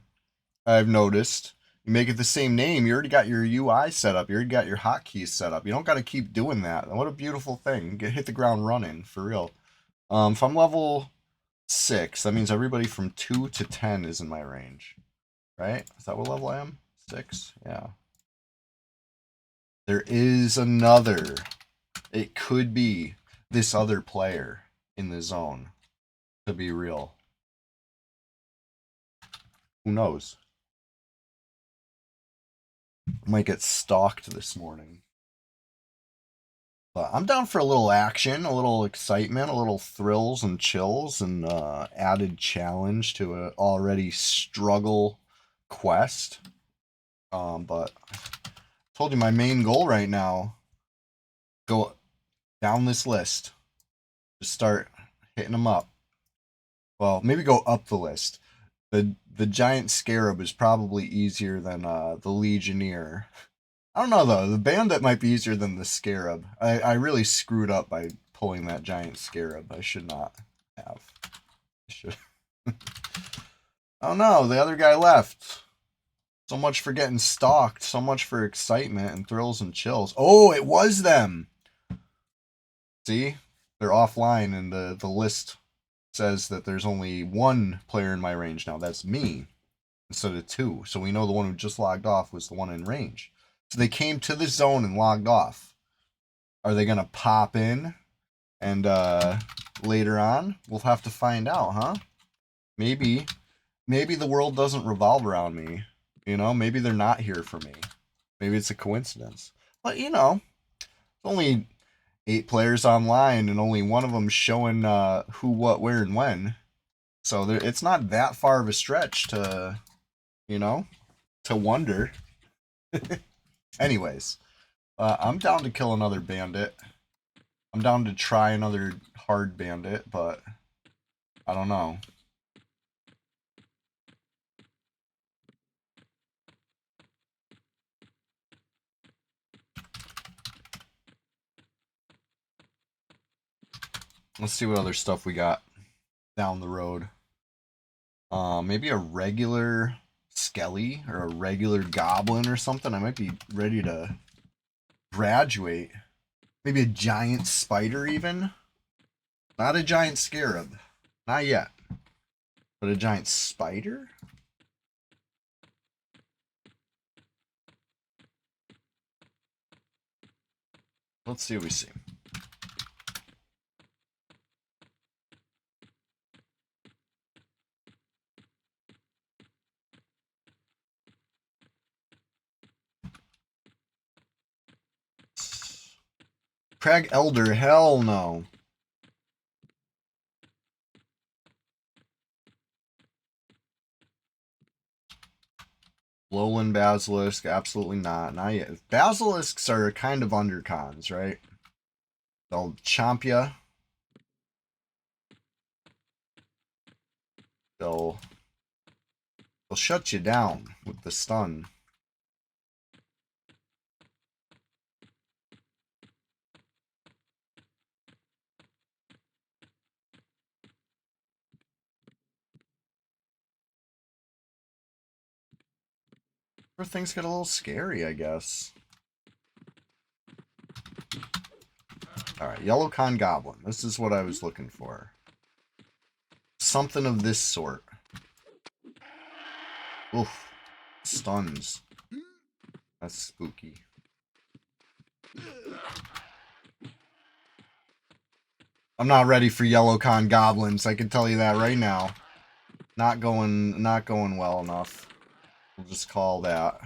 I've noticed, you make it the same name, you already got your UI set up, you already got your hotkeys set up. You don't got to keep doing that. What a beautiful thing. Hit the ground running, for real. If I'm level 6, that means everybody from 2 to 10 is in my range. Right? Is that what level I am? 6? Yeah. There is another. It could be this other player in the zone. To be real. Who knows? Might get stalked this morning. But I'm down for a little action, a little excitement, a little thrills and chills, and added challenge to an already struggle quest. But I told you my main goal right now, go down this list. Just start hitting them up. Well, maybe go up the list. The giant scarab is probably easier than the legionnaire. I don't know though. The bandit might be easier than the scarab. I really screwed up by pulling that giant scarab. I should not have. I should. Oh no, the other guy left. So much for getting stalked. So much for excitement and thrills and chills. Oh, it was them. See, they're offline, and the list says that there's only one player in my range now. That's me, instead of 2. So we know the one who just logged off was the one in range. So they came to the zone and logged off. Are they going to pop in? And later on, we'll have to find out, huh? Maybe the world doesn't revolve around me. You know, maybe they're not here for me. Maybe it's a coincidence. But, you know, only 8 players online and only one of them showing who, what, where, and when. So it's not that far of a stretch to, you know, to wonder. Anyways, I'm down to kill another bandit. I'm down to try another hard bandit, but I don't know. Let's see what other stuff we got down the road. Maybe a regular skelly or a regular goblin or something. I might be ready to graduate. Maybe a giant spider even. Not a giant scarab. Not yet. But a giant spider? Let's see what we see. Crag Elder, hell no. Lowland Basilisk, absolutely not. Not yet. Basilisks are kind of undercons, right? They'll chomp ya. They'll I'll shut you down with the stun. Where things get a little scary, I guess. Alright, Yellow Con Goblin. This is what I was looking for. Something of this sort. Oof. Stuns. That's spooky. I'm not ready for Yellow Con Goblins, I can tell you that right now. Not going well enough. We'll just call that.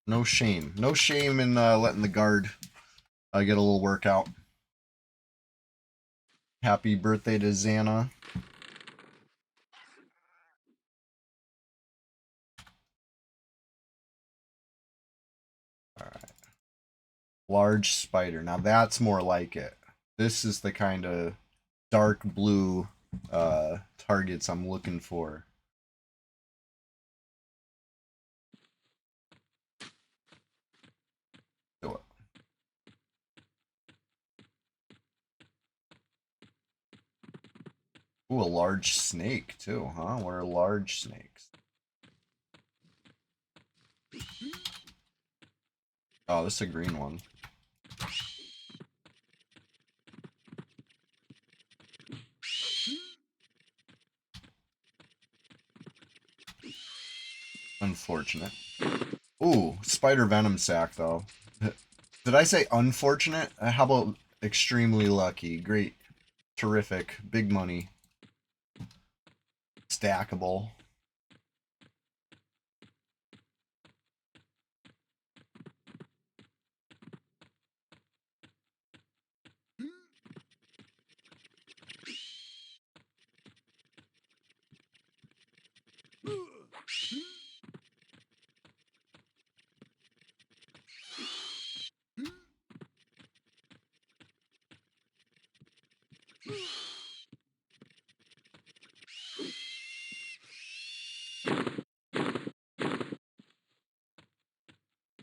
No shame. No shame in letting the guard get a little workout. Happy birthday to Xana. Alright. Large spider. Now that's more like it. This is the kind of dark blue targets I'm looking for. Do it. Ooh, a large snake too, huh? What are large snakes? Oh, this is a green one. Unfortunate. Ooh, spider venom sac though. Did I say unfortunate? How about extremely lucky? Great. Terrific. Big money. Stackable.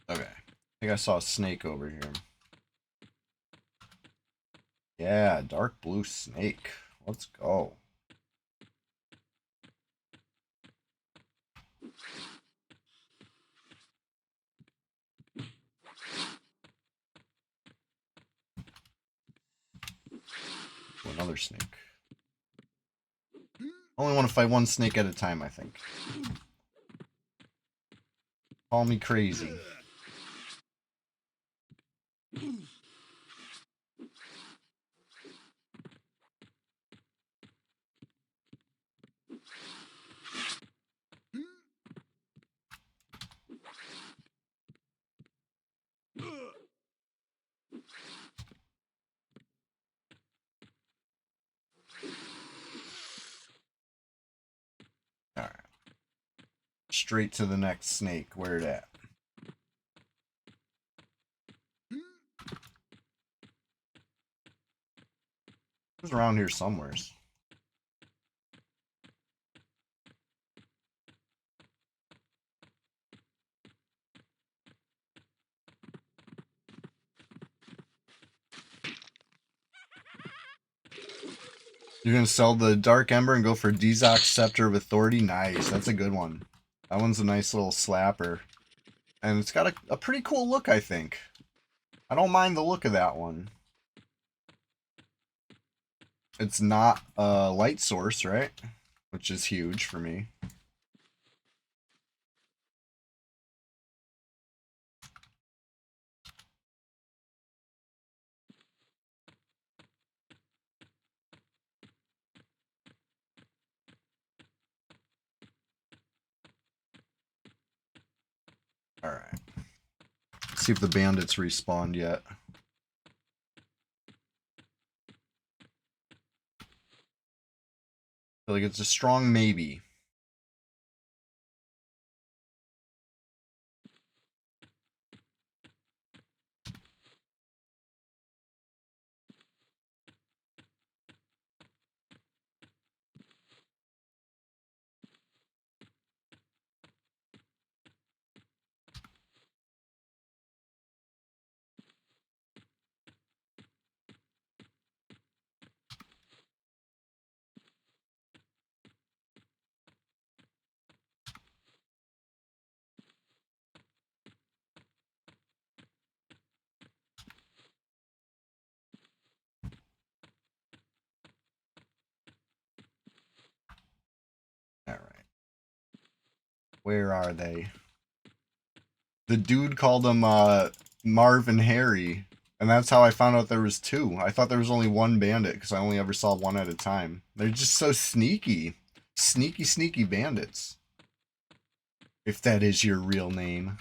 Okay. I think I saw a snake over here. Yeah, dark blue snake. Let's go. Ooh, another snake. Only want to fight one snake at a time, I think. Call me crazy. Alright. Straight to the next snake. Where it at? It was around here somewheres. You're gonna sell the Dark Ember and go for Dizok's Scepter of Authority? Nice, that's a good one. That one's a nice little slapper. And it's got a pretty cool look, I think. I don't mind the look of that one. It's not a light source, right? Which is huge for me. Alright. See if the bandits respawned yet. I feel like it's a strong maybe. Where are they? The dude called them Marv and Harry, and that's how I found out there was two. I thought there was only one bandit because I only ever saw one at a time. They're just so sneaky. Sneaky, sneaky bandits. If that is your real name.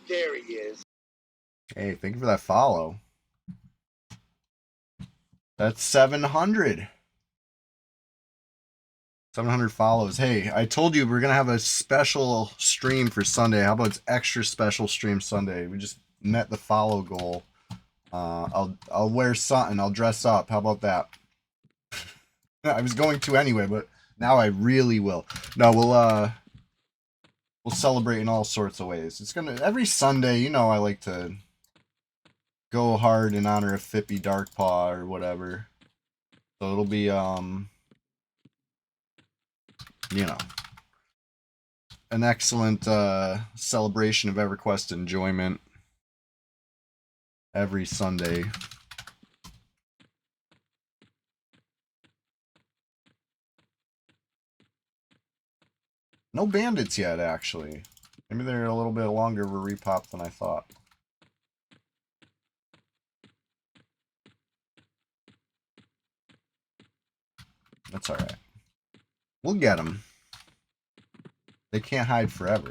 There he is. Hey, thank you for that follow. That's 700. 700 follows. Hey, I told you we're going to have a special stream for Sunday. How about it's extra special stream Sunday? We just met the follow goal. I'll wear something. I'll dress up. How about that? I was going to anyway, but now I really will. No, we'll celebrate in all sorts of ways. It's gonna every Sunday, you know, I like to go hard in honor of Fippy Darkpaw or whatever. So it'll be you know, an excellent celebration of EverQuest enjoyment every Sunday. No bandits yet, actually. Maybe they're a little bit longer of a repop than I thought. That's alright. We'll get them. They can't hide forever.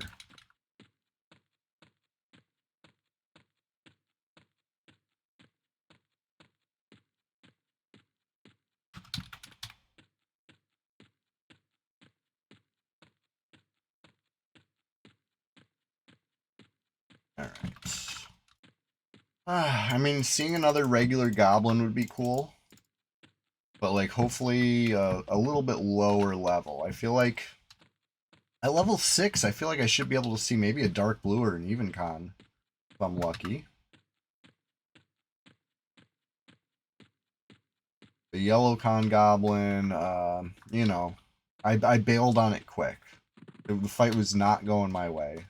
Alright. I mean, seeing another regular goblin would be cool. But, like, hopefully a little bit lower level. I feel like at level 6, I feel like I should be able to see maybe a dark blue or an even con. If I'm lucky. The yellow con goblin, you know, I bailed on it quick. The fight was not going my way.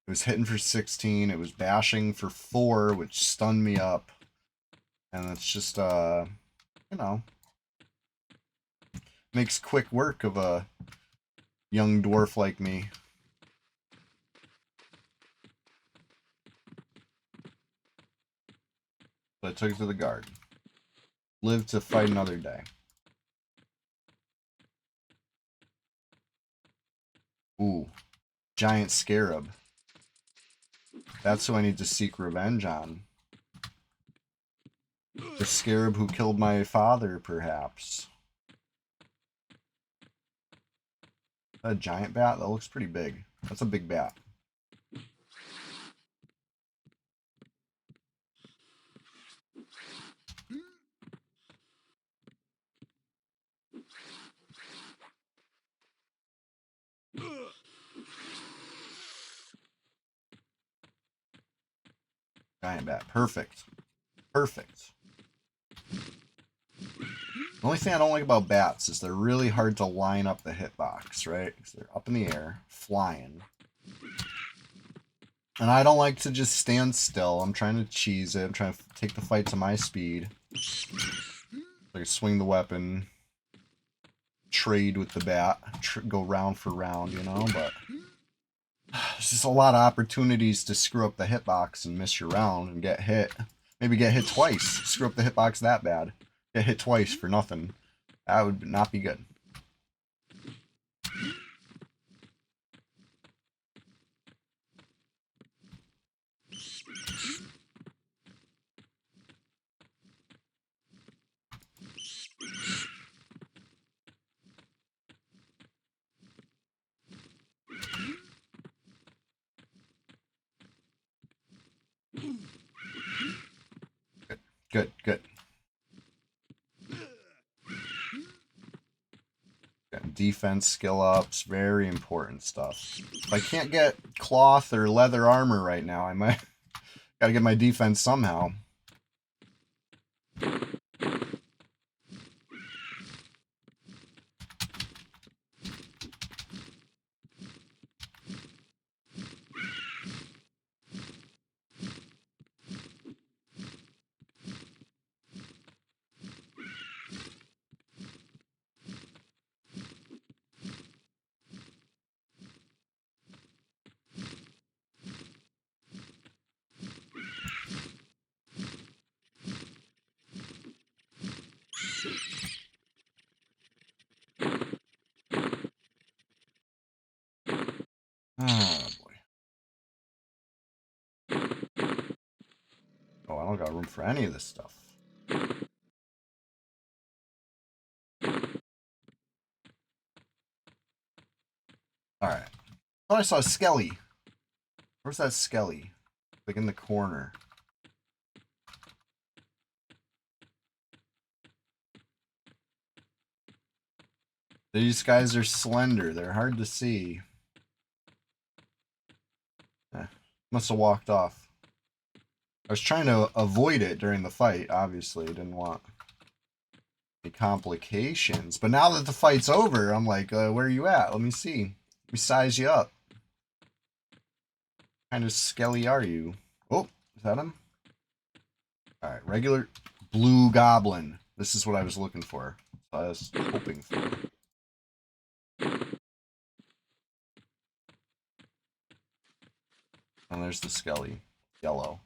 It was hitting for 16. It was bashing for 4, which stunned me up. And it's just, you know, makes quick work of a young dwarf like me. So I took it to the guard. Live to fight another day. Ooh, giant scarab. That's who I need to seek revenge on. The scarab who killed my father, perhaps. A giant bat? That looks pretty big. That's a big bat. Giant bat. Perfect. Perfect. The only thing I don't like about bats is they're really hard to line up the hitbox, right? Because they're up in the air, flying. And I don't like to just stand still. I'm trying to cheese it. I'm trying to take the fight to my speed. Like swing the weapon, trade with the bat, go round for round, you know? But there's just a lot of opportunities to screw up the hitbox and miss your round and get hit. Maybe get hit twice. Screw up the hitbox that bad. Get hit twice for nothing. That would not be good. Good, good. Defense skill ups, very important stuff. If I can't get cloth or leather armor right now, I might gotta get my defense somehow. don't got room for any of this stuff. Alright. Thought I saw a skelly. Where's that skelly? Like in the corner. These guys are slender. They're hard to see. Must have walked off. I was trying to avoid it during the fight. Obviously, I didn't want any complications. But now that the fight's over, I'm like, where are you at? Let me see. Let me size you up. What kind of skelly are you? Oh, is that him? Alright, regular blue goblin. This is what I was looking for. I was hoping for. And there's the skelly. Yellow.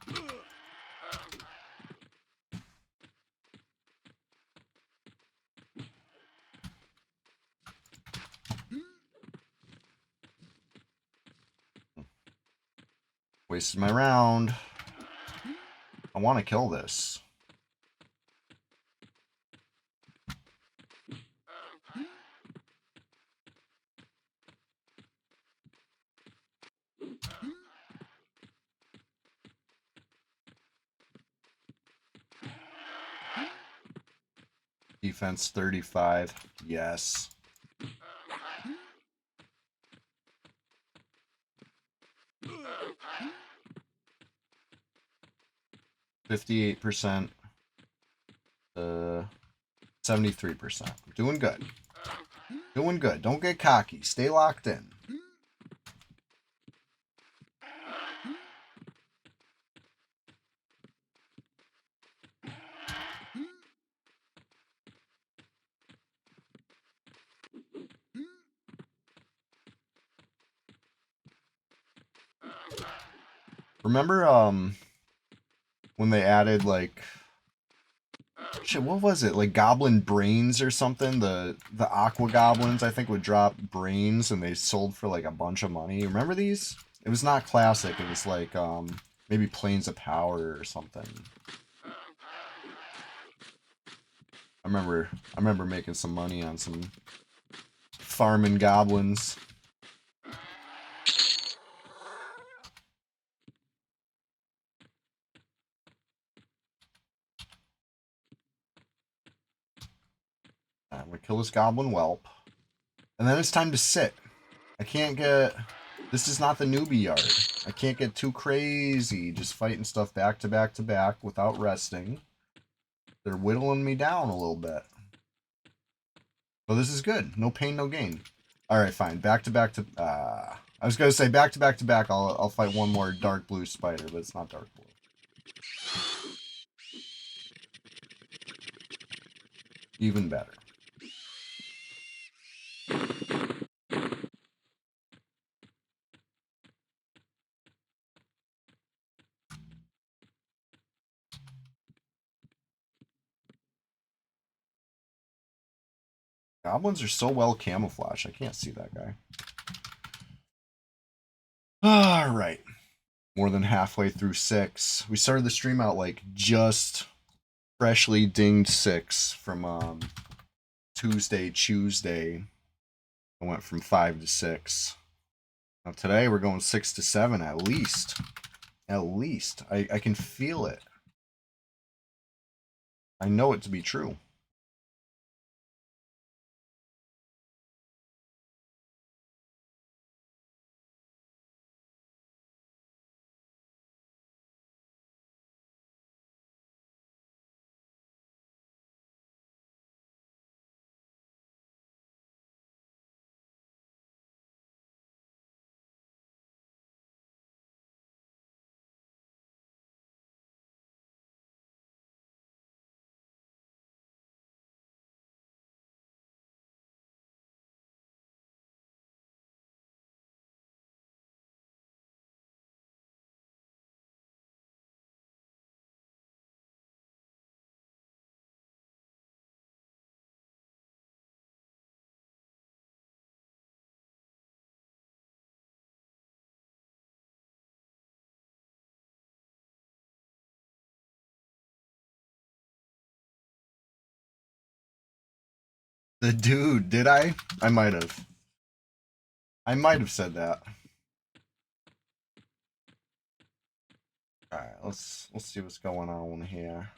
Wasted my round. I want to kill this. Defense 35. Yes. 58%. 73%. Doing good. Doing good. Don't get cocky. Stay locked in. Remember when they added like shit, what was it? Like goblin brains or something? The aqua goblins I think would drop brains and they sold for like a bunch of money. Remember these? It was not classic. It was like maybe Plains of Power or something. I remember making some money on some farming goblins. I'm gonna kill this goblin whelp. And then it's time to sit. I can't get... This is not the newbie yard. I can't get too crazy just fighting stuff back to back to back without resting. They're whittling me down a little bit. But this is good. No pain, no gain. Alright, fine. Back to back to... I was going to say back to back to back. I'll fight one more dark blue spider, but it's not dark blue. Even better. Goblins are so well camouflaged. I can't see that guy. Alright. More than halfway through 6. We started the stream out like just freshly dinged 6 from Tuesday. I went from 5 to 6. Now today we're going 6 to 7 at least. At least. I can feel it. I know it to be true. The dude, did I? I might have. I might have said that. Alright, let's see what's going on here.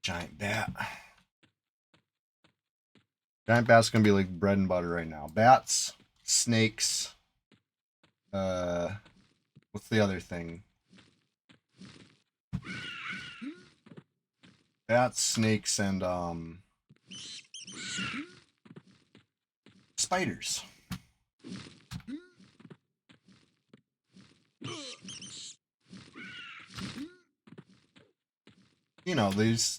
Giant bat. Giant bat's gonna be like bread and butter right now. Bats, snakes, what's the other thing? Bats, snakes, and spiders. You know, these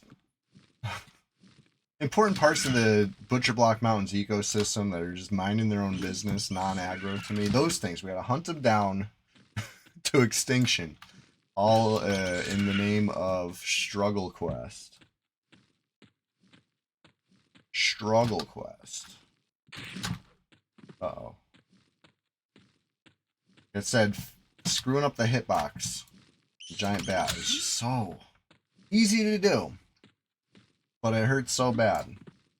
important parts of the Butcher Block Mountains ecosystem that are just minding their own business, non-aggro to me. Those things, we gotta hunt them down to extinction. All in the name of Struggle Quest. Struggle Quest. Uh-oh. It said screwing up the hitbox. The giant bat is just so easy to do. But it hurts so bad.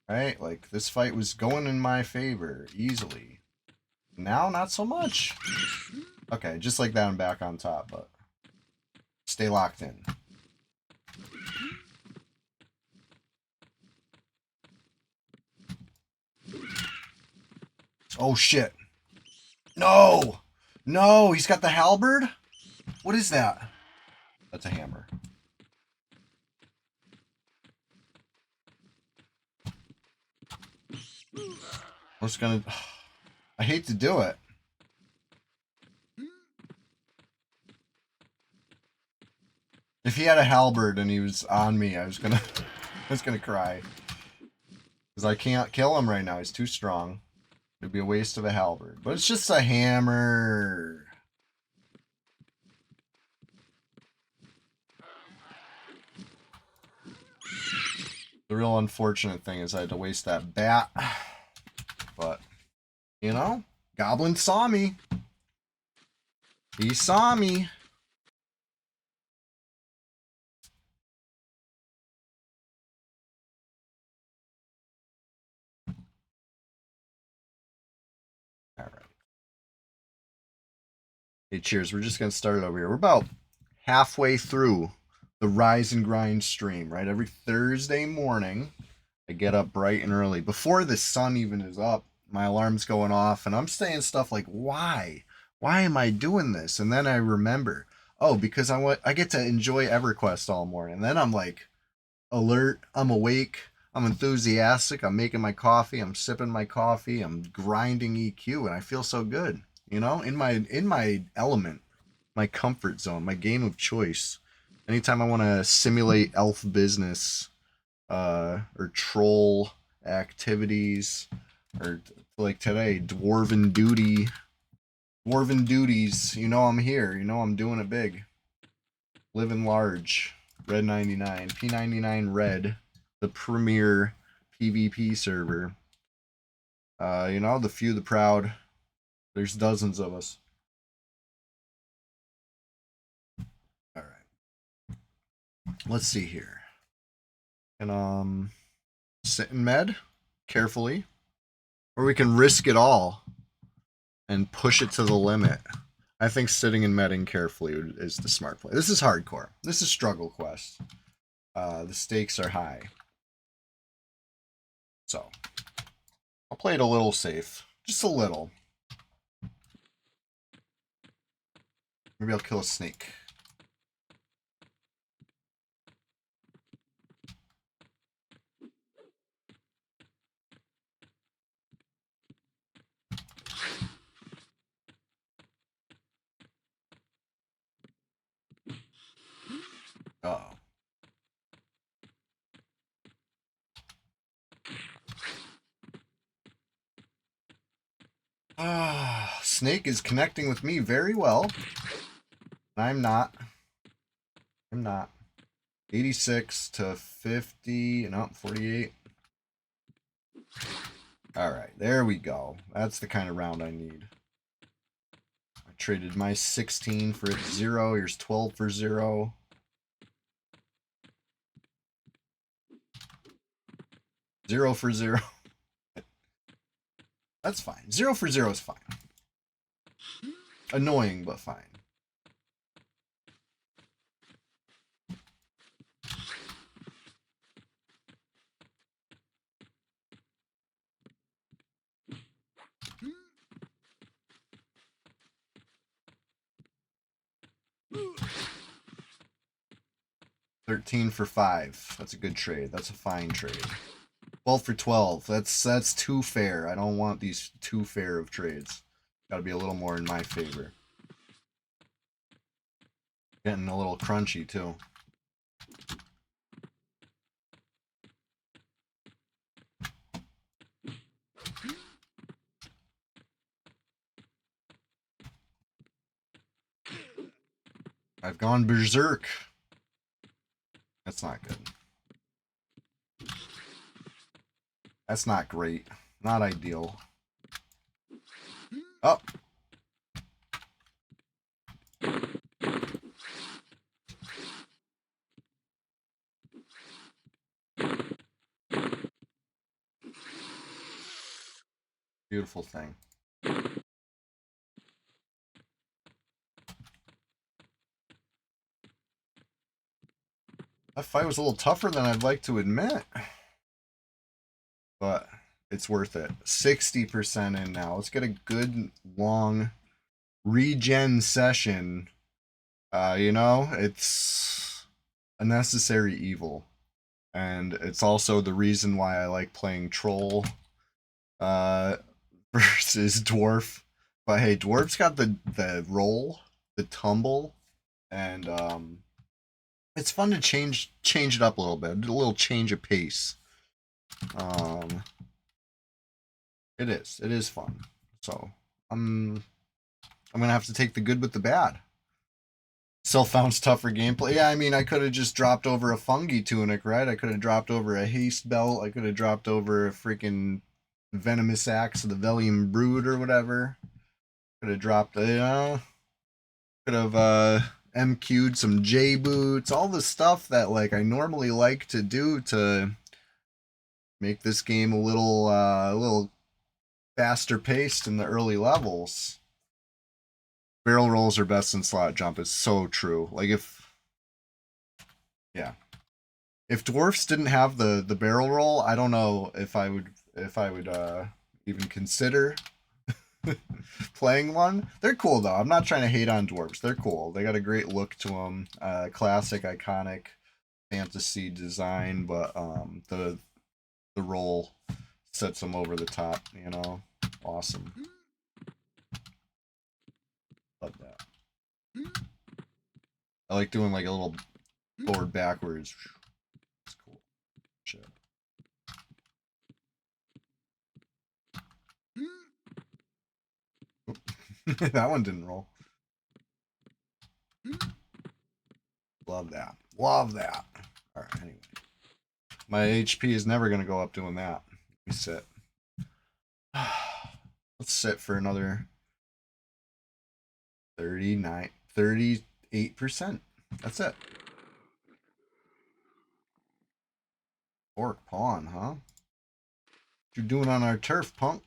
Right? Like, this fight was going in my favor easily. Now, not so much. Okay, just like that, I'm back on top, but stay locked in. Oh, shit. No! No, he's got the halberd? What is that? That's a hammer. I'm just gonna... I hate to do it. If he had a halberd and he was on me, I was gonna... I was gonna cry. Because I can't kill him right now. He's too strong. It'd be a waste of a halberd. But it's just a hammer. The real unfortunate thing is I had to waste that bat. But, you know, Goblin saw me. He saw me. All right. Hey, cheers. We're just going to start it over here. We're about halfway through the Rise and Grind stream, right? Every Thursday morning, I get up bright and early. Before the sun even is up, my alarm's going off, and I'm saying stuff like, why? Why am I doing this? And then I remember, oh, because I get to enjoy EverQuest all morning. And then I'm like, alert, I'm awake, I'm enthusiastic, I'm making my coffee, I'm sipping my coffee, I'm grinding EQ, and I feel so good, you know, in my element, my comfort zone, my game of choice. Anytime I want to simulate elf business, or troll activities, or like today, dwarven duties, you know I'm here, you know I'm doing it big. Living large. Red 99. P99 Red. The premier PvP server. You know, the few, the proud. There's dozens of us. Alright. Let's see here. And sit in med carefully. Or we can risk it all and push it to the limit. I think sitting and medding carefully is the smart play. This is hardcore. This is struggle quest. The stakes are high. So, I'll play it a little safe. Just a little. Maybe I'll kill a snake. Uh-oh. Snake is connecting with me very well. I'm not. I'm not. 86 to 50. No, 48. Alright, there we go. That's the kind of round I need. I traded my 16 for its 0. Here's 12 for 0. Zero for 0. That's fine. 0 for 0 is fine. Annoying, but fine. $13 for 5. That's a good trade. That's a fine trade. 12 for 12. That's too fair. I don't want these too fair of trades. Got to be a little more in my favor. Getting a little crunchy too. I've gone berserk. That's not good. That's not great. Not ideal. Oh. Beautiful thing. That fight was a little tougher than I'd like to admit. But it's worth it. 60% in now. Let's get a good long regen session. You know, it's a necessary evil. And it's also the reason why I like playing Troll versus Dwarf. But hey, Dwarf's got the roll, the tumble, and it's fun to change it up a little bit. A little change of pace. It is fun. So I'm gonna have to take the good with the bad. Self-found's tougher gameplay. Yeah, I mean, I could have just dropped over a fungi tunic, right? I could have dropped over a haste belt. I could have dropped over a freaking venomous axe of the Velium Brood or whatever. Could have dropped, you know, could have MQ'd some J boots, all the stuff that like I normally like to do to make this game a little faster paced in the early levels. Barrel rolls are best in slot jump. It's so true. Like if dwarfs didn't have the barrel roll, I don't know if I would even consider playing one. They're cool though. I'm not trying to hate on dwarves. They're cool. They got a great look to them. Classic, iconic fantasy design, but the roll sets them over the top. You know, awesome. Love that. I like doing like a little forward backwards. It's cool. Shit. That one didn't roll. Love that. Love that. All right, anyway. My HP is never going to go up doing that. Let me sit. Let's sit for another 38%. That's it. Orc pawn, huh? What you doing on our turf, punk?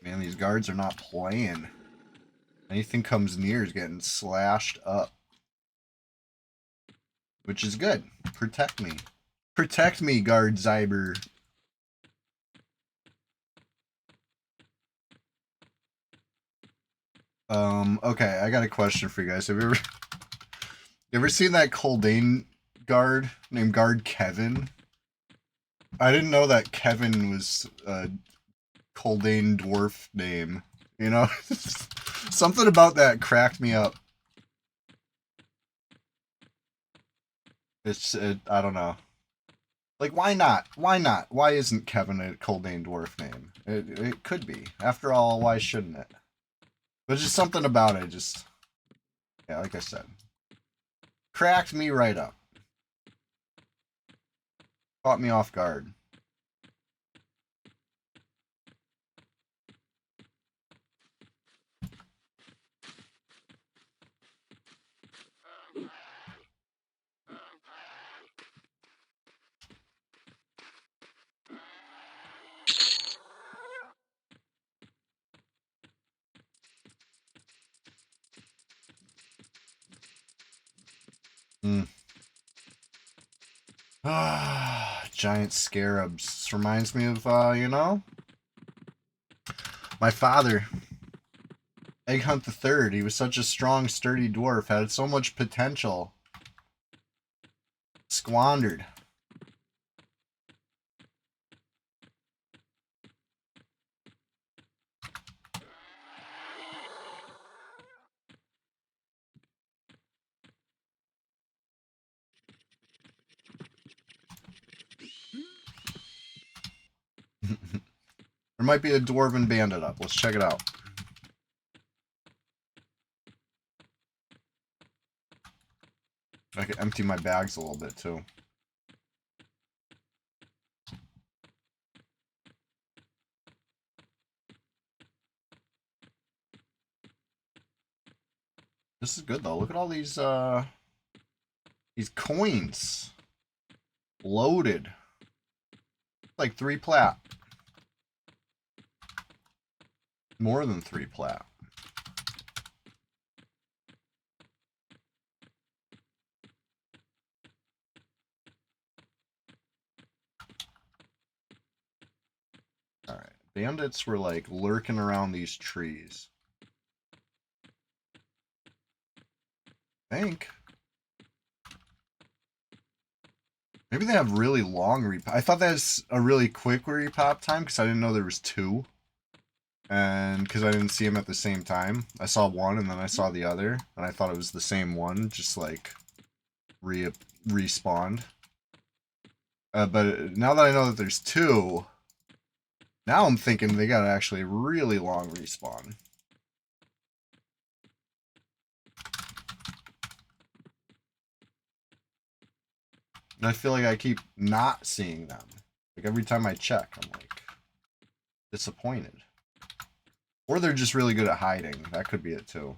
Man, these guards are not playing. Anything comes near is getting slashed up. Which is good. Protect me. Protect me, Guard Zyber. Okay, I got a question for you guys. Have you ever seen that Coldane guard named Guard Kevin? I didn't know that Kevin was a Coldane dwarf name. You know? Something about that cracked me up. I don't know. Like, why not? Why not? Why isn't Kevin a Coldane dwarf name? It could be. After all, why shouldn't it? There's just something about it, just... Yeah, like I said. Cracked me right up. Caught me off guard. Ah, giant scarabs. This reminds me of, you know? My father. Egghunt the Third. He was such a strong, sturdy dwarf. Had so much potential. Squandered. There might be a dwarven bandit up. Let's check it out. I can empty my bags a little bit, too. This is good, though. Look at all these coins. Loaded. Like 3 plat. More than 3 plat. Alright. Bandits were like lurking around these trees. I think. Maybe they have really long repop. I thought that's a really quick repop time because I didn't know there was 2. And because I didn't see them at the same time. I saw one and then I saw the other. And I thought it was the same one, just like respawned. But now that I know that there's 2, now I'm thinking they got actually really long respawn. And I feel like I keep not seeing them. Like every time I check, I'm like disappointed. Or they're just really good at hiding. That could be it too.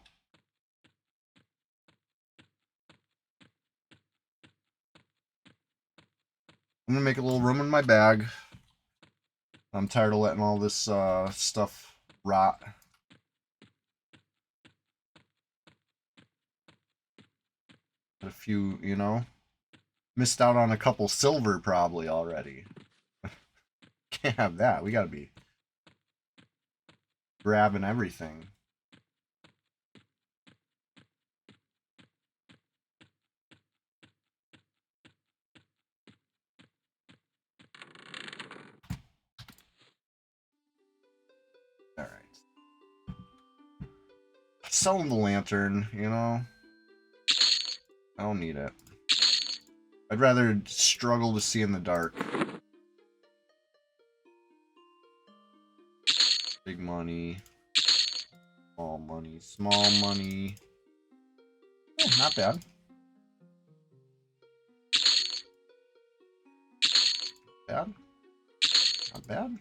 I'm gonna make a little room in my bag. I'm tired of letting all this stuff rot. A few, you know, missed out on a couple silver probably already. Can't have that. We gotta be grabbing everything. Alright. Selling the lantern, you know? I don't need it. I'd rather struggle to see in the dark. Big money. Small money. Small money. Yeah, not bad. Bad? Not bad.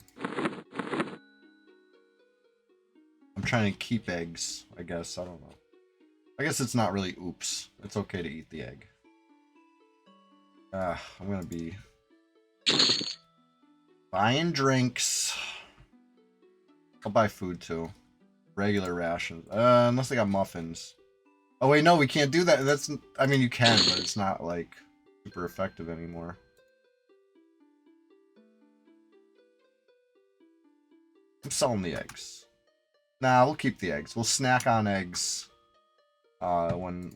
I'm trying to keep eggs, I guess. I don't know. I guess it's not really oops. It's okay to eat the egg. I'm gonna be buying drinks. I'll buy food too. Regular rations. Unless they got muffins. Oh wait, no, we can't do that. That's, I mean, you can, but it's not like super effective anymore. I'm selling the eggs. Nah, we'll keep the eggs. We'll snack on eggs when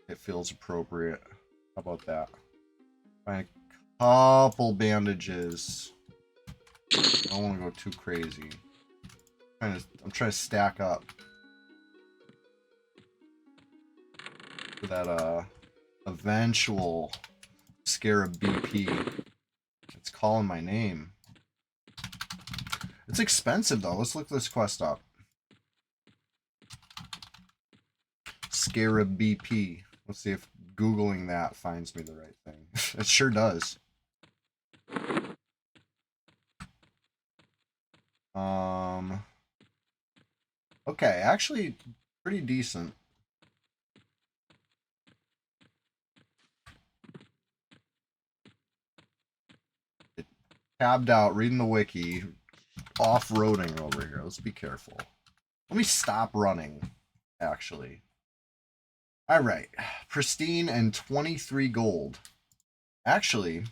it feels appropriate. How about that? Find a couple bandages. I don't want to go too crazy. I'm trying to stack up for that eventual Scarab BP. It's calling my name. It's expensive though. Let's look this quest up. Scarab BP. Let's see if Googling that finds me the right thing. It sure does. Okay, actually pretty decent. It tabbed out, reading the wiki, off-roading over here. Let's be careful. Let me stop running, actually. Alright, pristine and 23 gold. Actually,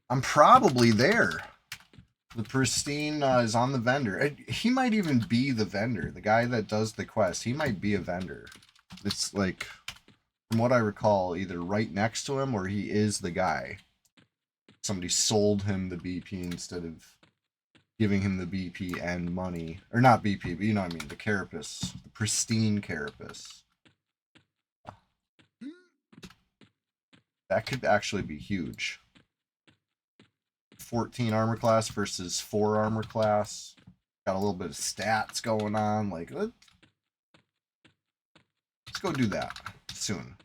I'm probably there. The pristine is on the vendor. He might even be the vendor. The guy that does the quest, he might be a vendor. It's like, from what I recall, either right next to him or he is the guy. Somebody sold him the BP instead of giving him the BP and money. Or not BP, but you know what I mean. The carapace. The pristine carapace. That could actually be huge. 14 armor class versus 4 armor class. Got a little bit of stats going on. Like, let's go do that soon.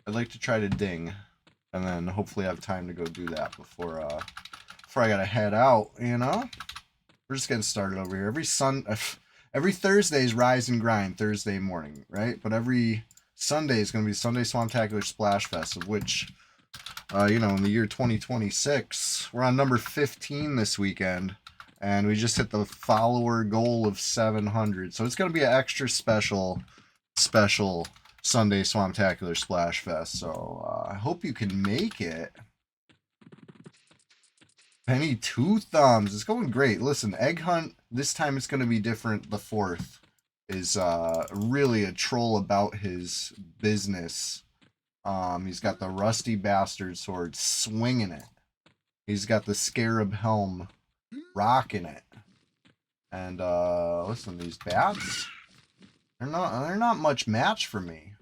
I'd like to try to ding, and then hopefully have time to go do that before I gotta head out. You know, we're just getting started over here. Every Thursday is Rise and Grind Thursday morning, right? But every Sunday is going to be Sunday Swamptacular Splash Fest, of which, you know, in the year 2026, we're on number 15 this weekend, and we just hit the follower goal of 700. So it's going to be an extra special Sunday Swamptacular Splash Fest. So I hope you can make it. Penny two thumbs. It's going great. Listen, Egghunt, this time it's going to be different. The 4th is really a troll about his business. He's got the rusty bastard sword swinging it. He's got the scarab helm rocking it. And listen, these bats, they're not much match for me.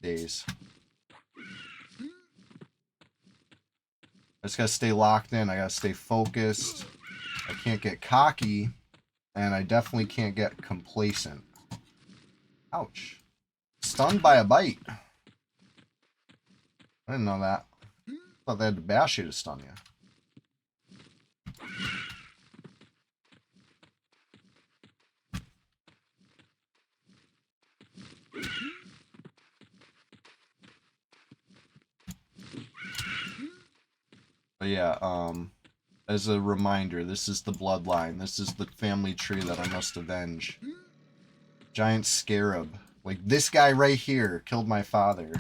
Days. I just gotta stay locked in. I gotta stay focused. I can't get cocky, and I definitely can't get complacent. Ouch. Stunned by a bite. I didn't know that. I thought they had to bash you to stun you. But yeah, as a reminder, this is the bloodline. This is the family tree that I must avenge. Giant scarab. Like, this guy right here killed my father.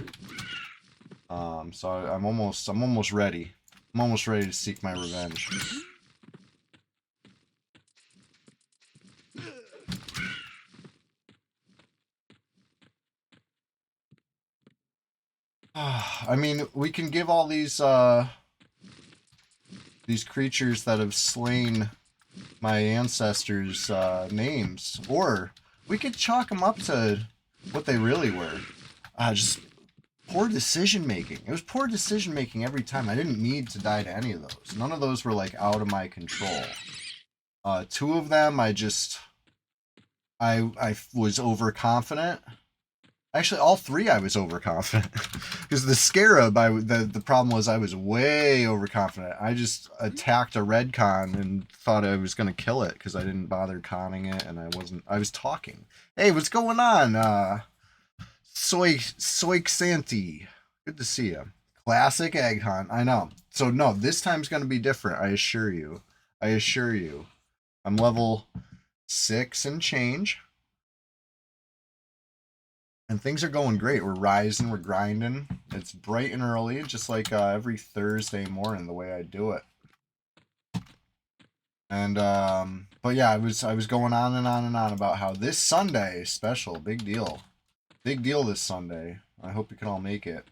So I'm almost ready. I'm almost ready to seek my revenge. I mean, we can give all these creatures that have slain my ancestors names, or we could chalk them up to what they really were. Just poor decision making. It was poor decision making every time. I didn't need to die to any of those. None of those were like out of my control. 2 of them, I was overconfident. Actually, all 3 I was overconfident. Because the scarab, the problem was I was way overconfident. I just attacked a red con and thought I was going to kill it because I didn't bother conning it, and I was talking. Hey, what's going on? Soy Santi. Good to see you. Classic egg hunt. I know. So no, this time's gonna be different. I assure you. I assure you. I'm level 6 and change, and things are going great. We're rising. We're grinding. It's bright and early, just like every Thursday morning. The way I do it. And but yeah, I was going on and on and on about how this Sunday special, big deal this Sunday. I hope you can all make it.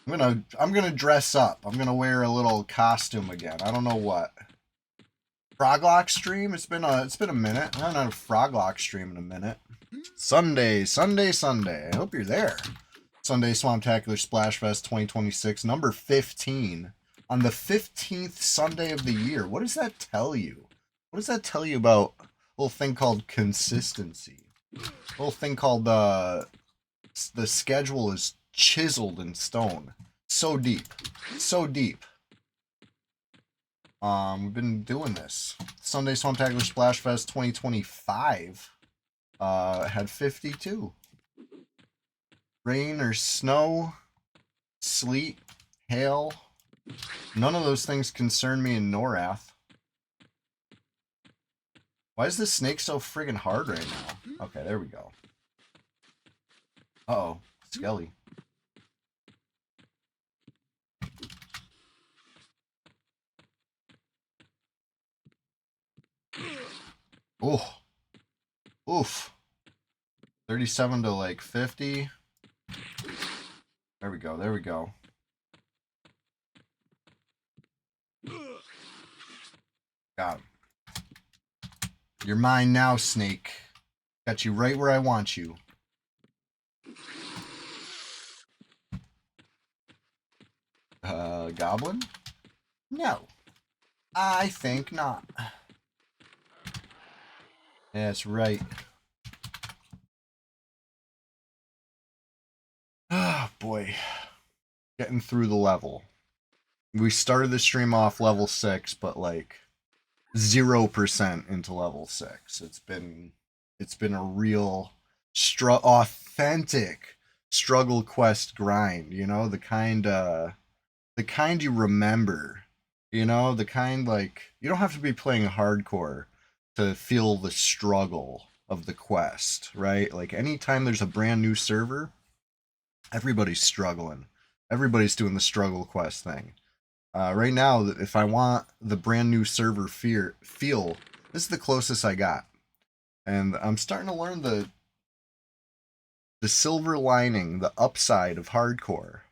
I'm gonna dress up. I'm gonna wear a little costume again. I don't know what. Froglock stream. It's been a minute. I haven't had a Froglock stream in a minute. Sunday. I hope you're there. Sunday Swamptacular Splash Fest 2026, number 15. On the 15th Sunday of the year. What does that tell you? What does that tell you about a little thing called consistency? A little thing called the schedule is chiseled in stone. So deep. So deep. We've been doing this. Sunday Swamptacular Splash Fest 2025 had 52. Rain or snow, sleet, hail. None of those things concern me in Norath. Why is this snake so friggin' hard right now? Okay, there we go. Uh-oh. Skelly. Oh. Oof. 37 to like 50. There we go. There we go. Got him. You're mine now, snake. Got you right where I want you. Goblin? No. I think not. That's right. Ah, boy. Getting through the level. We started the stream off level 6, but like 0% into level 6. It's been a real authentic struggle quest grind, you know, the kind you remember, you know, the kind like you don't have to be playing hardcore to feel the struggle of the quest, right? Like anytime there's a brand new server, everybody's struggling. Everybody's doing the struggle quest thing. Right now, if I want the brand new server feel, this is the closest I got. And I'm starting to learn the silver lining, the upside of hardcore.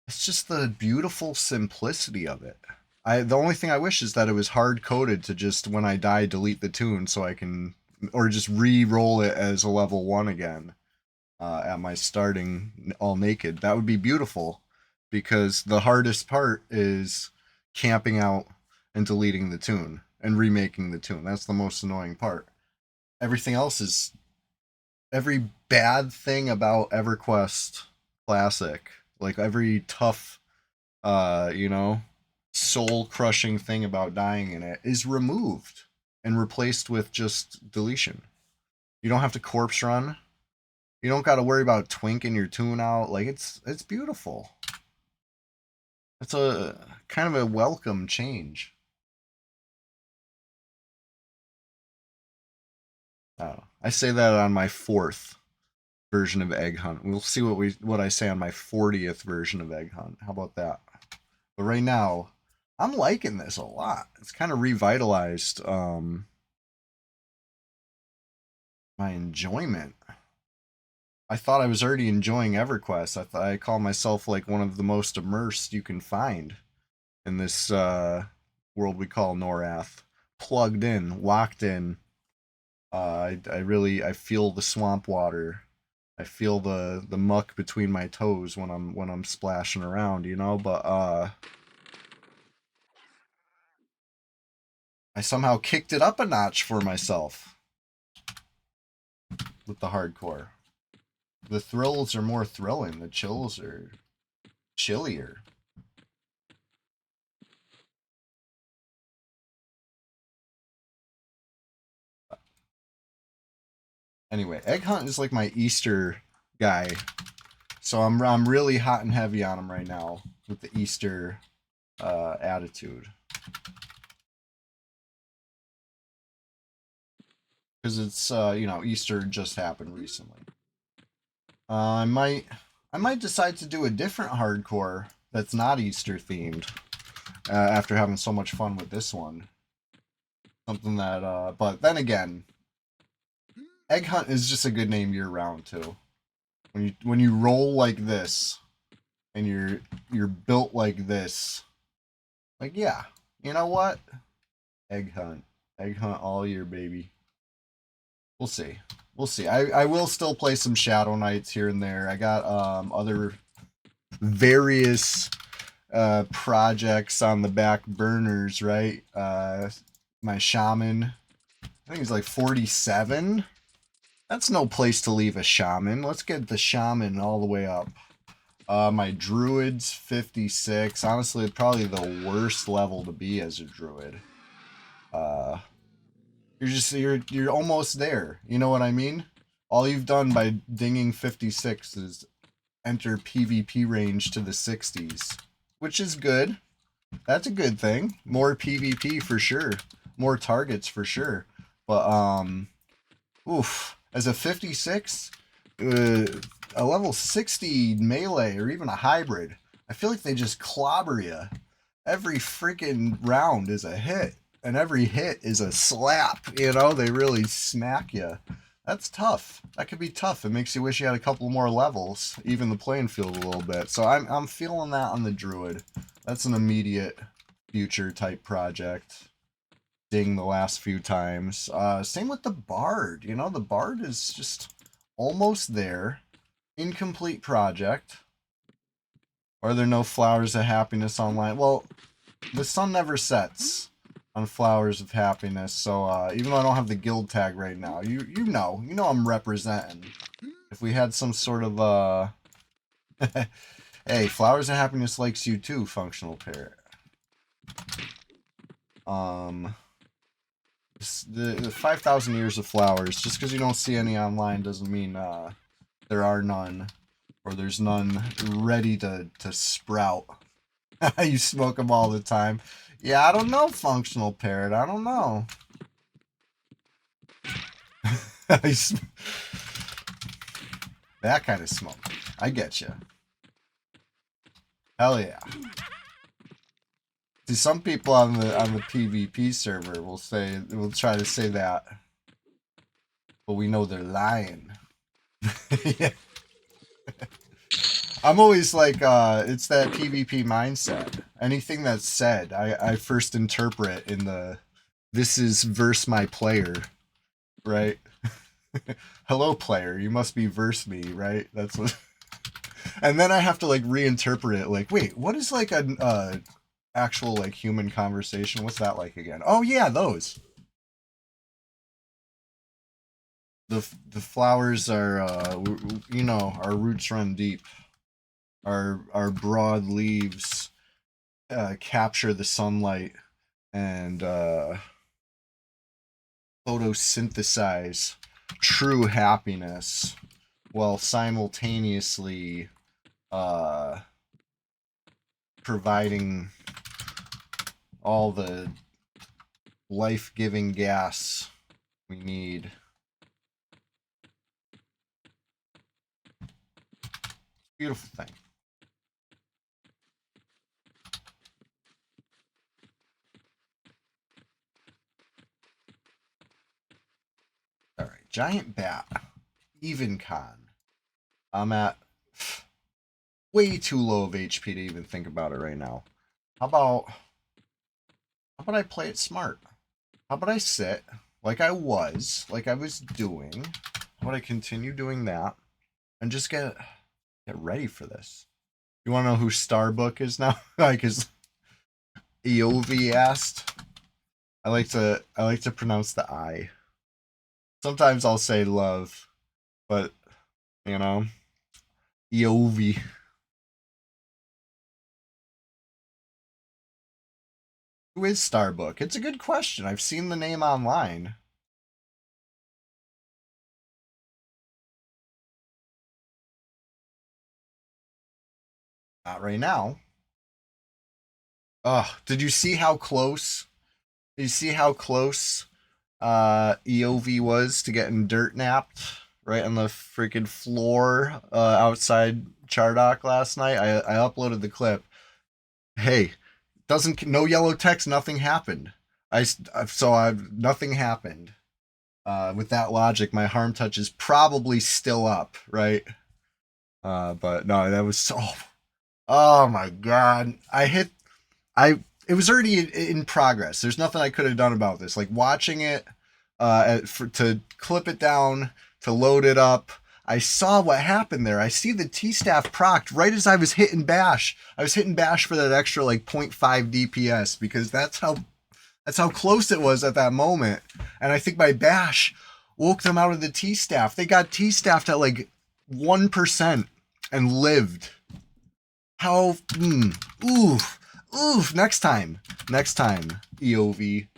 It's just the beautiful simplicity of it. The only thing I wish is that it was hard coded to just when I die delete the tune so I can, or just re-roll it as a level 1 again at my starting all naked. That would be beautiful, because the hardest part is camping out and deleting the tune and remaking the tune. That's the most annoying part. Everything else is, every bad thing about EverQuest Classic, like every tough you know, soul crushing thing about dying in it is removed and replaced with just deletion. You don't have to corpse run. You don't got to worry about twinking your tune out. Like it's beautiful. It's a kind of a welcome change. I say that on my 4th version of Egg Hunt. We'll see what I say on my 40th version of Egg Hunt. How about that? But right now, I'm liking this a lot. It's kind of revitalized my enjoyment. I thought I was already enjoying EverQuest. I call myself like one of the most immersed you can find in this world we call Norath. Plugged in, locked in. I feel the swamp water. I feel the muck between my toes when I'm splashing around, you know. But I somehow kicked it up a notch for myself with the hardcore. The thrills are more thrilling. The chills are chillier. Anyway, Egg Hunt is like my Easter guy So I'm really hot and heavy on them right now with the Easter attitude. Because it's Easter just happened recently. I might decide to do a different hardcore that's not Easter themed after having so much fun with this one. Something that but then again, Egg Hunt is just a good name year round too. When you roll like this and you're built like this, like yeah, you know what? Egg Hunt. Egg Hunt all year, baby. We'll see. We'll see. I will still play some Shadow Knights here and there. I got other various projects on the back burners, right? My shaman, I think he's like 47. That's no place to leave a shaman. Let's get the shaman all the way up. My druid's 56. Honestly, probably the worst level to be as a druid. You're almost there. You know what I mean? All you've done by dinging 56 is enter PvP range to the 60s, which is good. That's a good thing. More PvP for sure. More targets for sure. But oof, as a 56, a level 60 melee or even a hybrid, I feel like they just clobber you. Every freaking round is a hit, and every hit is a slap. You know, they really smack you. That's tough. That could be tough. It makes you wish you had a couple more levels, even the playing field a little bit. So I'm feeling that on the druid. That's an immediate future type project. Ding the last few times. Same with the bard. You know, the bard is just almost there. Incomplete project. Are there no flowers of happiness online? Well, the sun never sets on flowers of happiness. So even though I don't have the guild tag right now, you know I'm representing. If we had some sort of hey, flowers of happiness likes you too, functional parrot. The 5,000 years of flowers, just because you don't see any online doesn't mean there are none, or there's none ready to sprout. You smoke them all the time. Yeah, I don't know, functional parrot. I don't know. That kind of smoke. I get you. Hell yeah. See, some people on the PvP server will try to say that, but we know they're lying. Yeah. I'm always like, it's that PvP mindset. Anything that's said, I first interpret in the, this is verse my player, right? Hello, player. You must be verse me, right? That's what. And then I have to like reinterpret it. Like, wait, what is like an actual like human conversation? What's that like again? Oh yeah, those. The flowers are our roots run deep. Our broad leaves capture the sunlight and photosynthesize true happiness while simultaneously providing all the life-giving gas we need. Beautiful thing. All right, giant bat, even con. I'm at way too low of HP to even think about it right now. How about I play it smart? How about I sit like I was doing? How about I continue doing that and just get ready for this? You want to know who Starbuck is now? Like, is Eov asked? I like to pronounce the I. Sometimes I'll say love, but you know, Eov. Who is Starbuck? It's a good question. I've seen the name online. Not right now. Ugh, did you see how close? Did you see how close EOV was to getting dirt napped right on the freaking floor outside Chardock last night? I uploaded the clip. Hey, doesn't no yellow text, nothing happened. Nothing happened. With that logic, my harm touch is probably still up, right? But no, that was so. Oh my god, I. It was already in progress. There's nothing I could have done about this. Like watching it, to clip it down, to load it up. I saw what happened there. I see the T-staff procced right as I was hitting bash. I was hitting bash for that extra like zero point 0.5 DPS because that's how close it was at that moment. And I think my bash woke them out of the T-staff. They got T-staffed at like 1% and lived. How? Oof. Oof. Next time. EOV.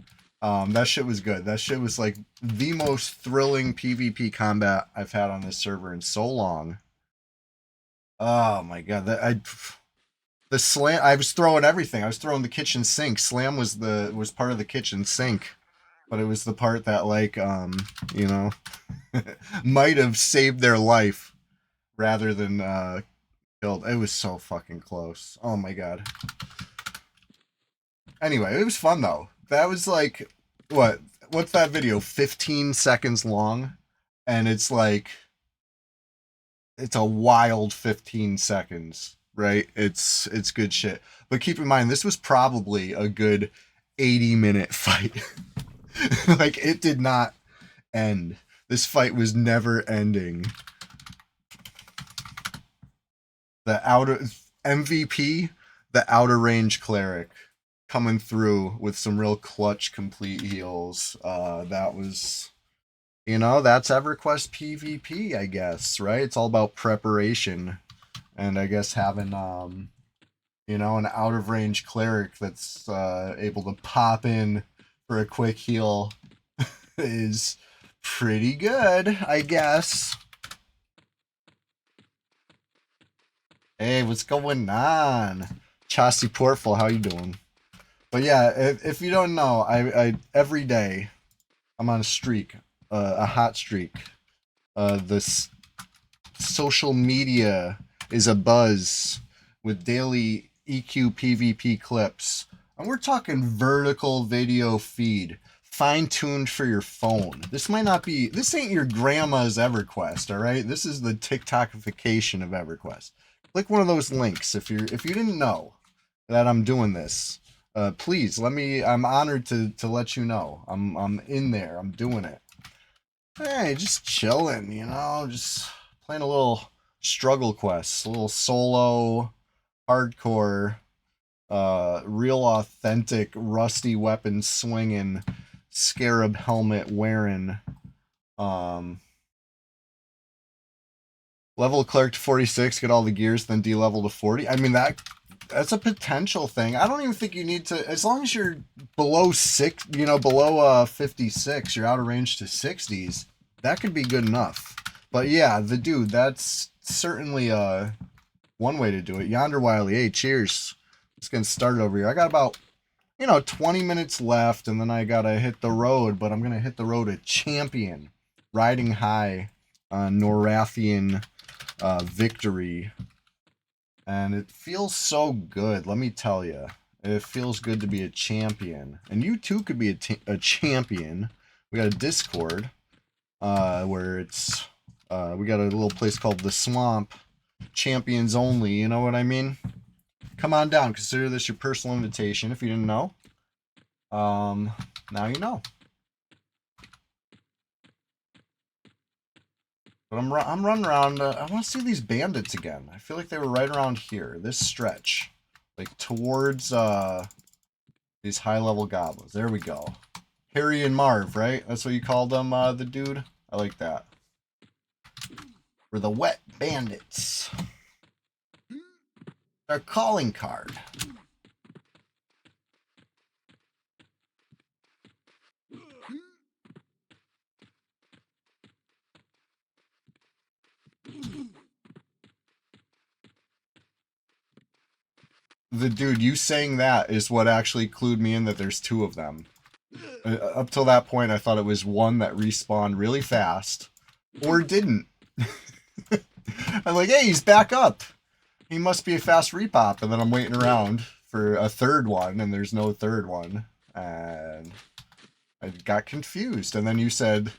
That shit was good. That shit was like the most thrilling PvP combat I've had on this server in so long. Oh my god. The slam. I was throwing everything. I was throwing the kitchen sink. Slam was part of the kitchen sink, but it was the part that like you know might have saved their life rather than killed. It was so fucking close. Oh my god. Anyway, it was fun though. That was like what's that video? 15 seconds long, and it's like it's a wild 15 seconds, right? It's good shit. But keep in mind this was probably a good 80-minute fight. Like it did not end. This fight was never ending. The outer MVP, the outer range cleric coming through with some real clutch complete heals. That was, that's EverQuest PvP, I guess, right? It's all about preparation, and I guess having an out of range cleric that's able to pop in for a quick heal is pretty good, I guess. Hey, what's going on? Chassis Portful, how you doing? But yeah, if you don't know, I every day I'm on a streak, a hot streak. This social media is a buzz with daily EQ PvP clips, and we're talking vertical video feed, fine tuned for your phone. This might not be. This ain't your grandma's EverQuest, all right? This is the TikTokification of EverQuest. Click one of those links if you didn't know that I'm doing this. Please let me. I'm honored to let you know. I'm in there. I'm doing it. Hey, just chilling. Just playing a little struggle quest, a little solo, hardcore, real authentic, rusty weapon swinging, scarab helmet wearing. Level cleric to 46, get all the gears, then D-level to 40. I mean that's a potential thing. I don't even think you need to, as long as you're below 56, you're out of range to 60s, that could be good enough. But yeah, that's certainly one way to do it. Yonder Wiley, hey, cheers. Just getting started over here. I got about 20 minutes left, and then I gotta hit the road, but I'm gonna hit the road a champion, riding high on Norathian victory. And it feels so good, let me tell you. It feels good to be a champion. And you too could be a champion. We got a Discord where it's... we got a little place called The Swamp. Champions only, you know what I mean? Come on down. Consider this your personal invitation if you didn't know. Now you know. But I'm running around. I want to see these bandits again. I feel like they were right around here. This stretch. Like towards these high-level goblins. There we go. Harry and Marv, right? That's what you called them, the dude? I like that. We're the wet bandits. Our calling card. the dude, you saying that is what actually clued me in that there's two of them. Up till that point, I thought it was one that respawned really fast, or didn't. I'm like, hey, he's back up. He must be a fast repop, and then I'm waiting around for a third one, and there's no third one, and I got confused. And then you said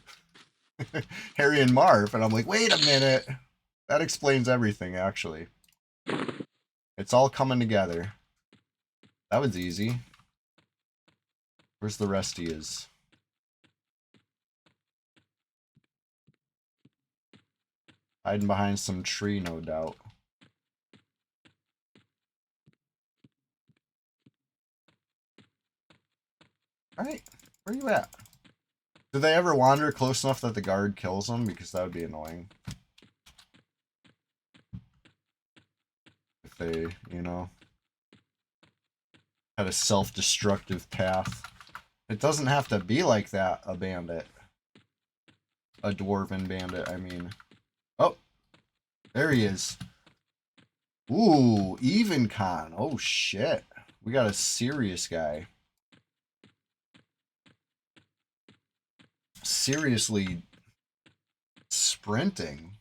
Harry and Marv, and I'm like, wait a minute, that explains everything. Actually, it's all coming together. That was easy. Where's the rest he is? Hiding behind some tree, no doubt. Alright, where you at? Do they ever wander close enough that the guard kills them? Because that would be annoying. If they, you know, had a self-destructive path. It doesn't have to be like that, a bandit. A dwarven bandit, I mean. Oh, there he is. Ooh, even con. Oh, shit. We got a serious guy. Seriously sprinting.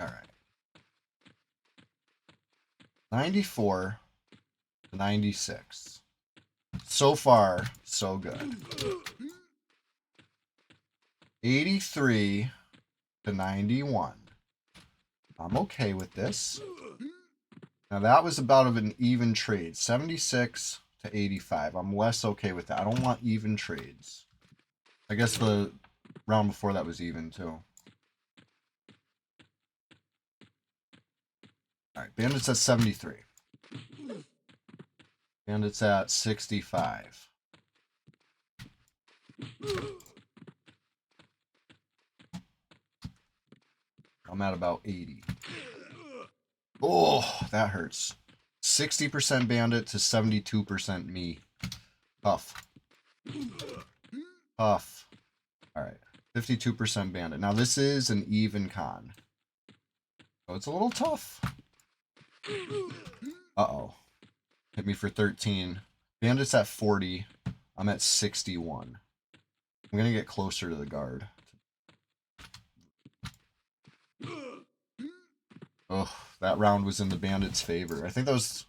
All right. 94 to 96. So far, so good. 83 to 91. I'm okay with this. Now that was about of an even trade. 76 to 85. I'm less okay with that. I don't want even trades. I guess the round before that was even too. Alright, Bandits at 73. Bandits at 65. I'm at about 80. Oh, that hurts. 60% Bandit to 72% me. Tough. Tough. Alright. 52% Bandit. Now this is an even con. So it's a little tough. Uh-oh. Hit me for 13. Bandit's at 40. I'm at 61. I'm going to get closer to the guard. Oh, that round was in the bandit's favor. I think that was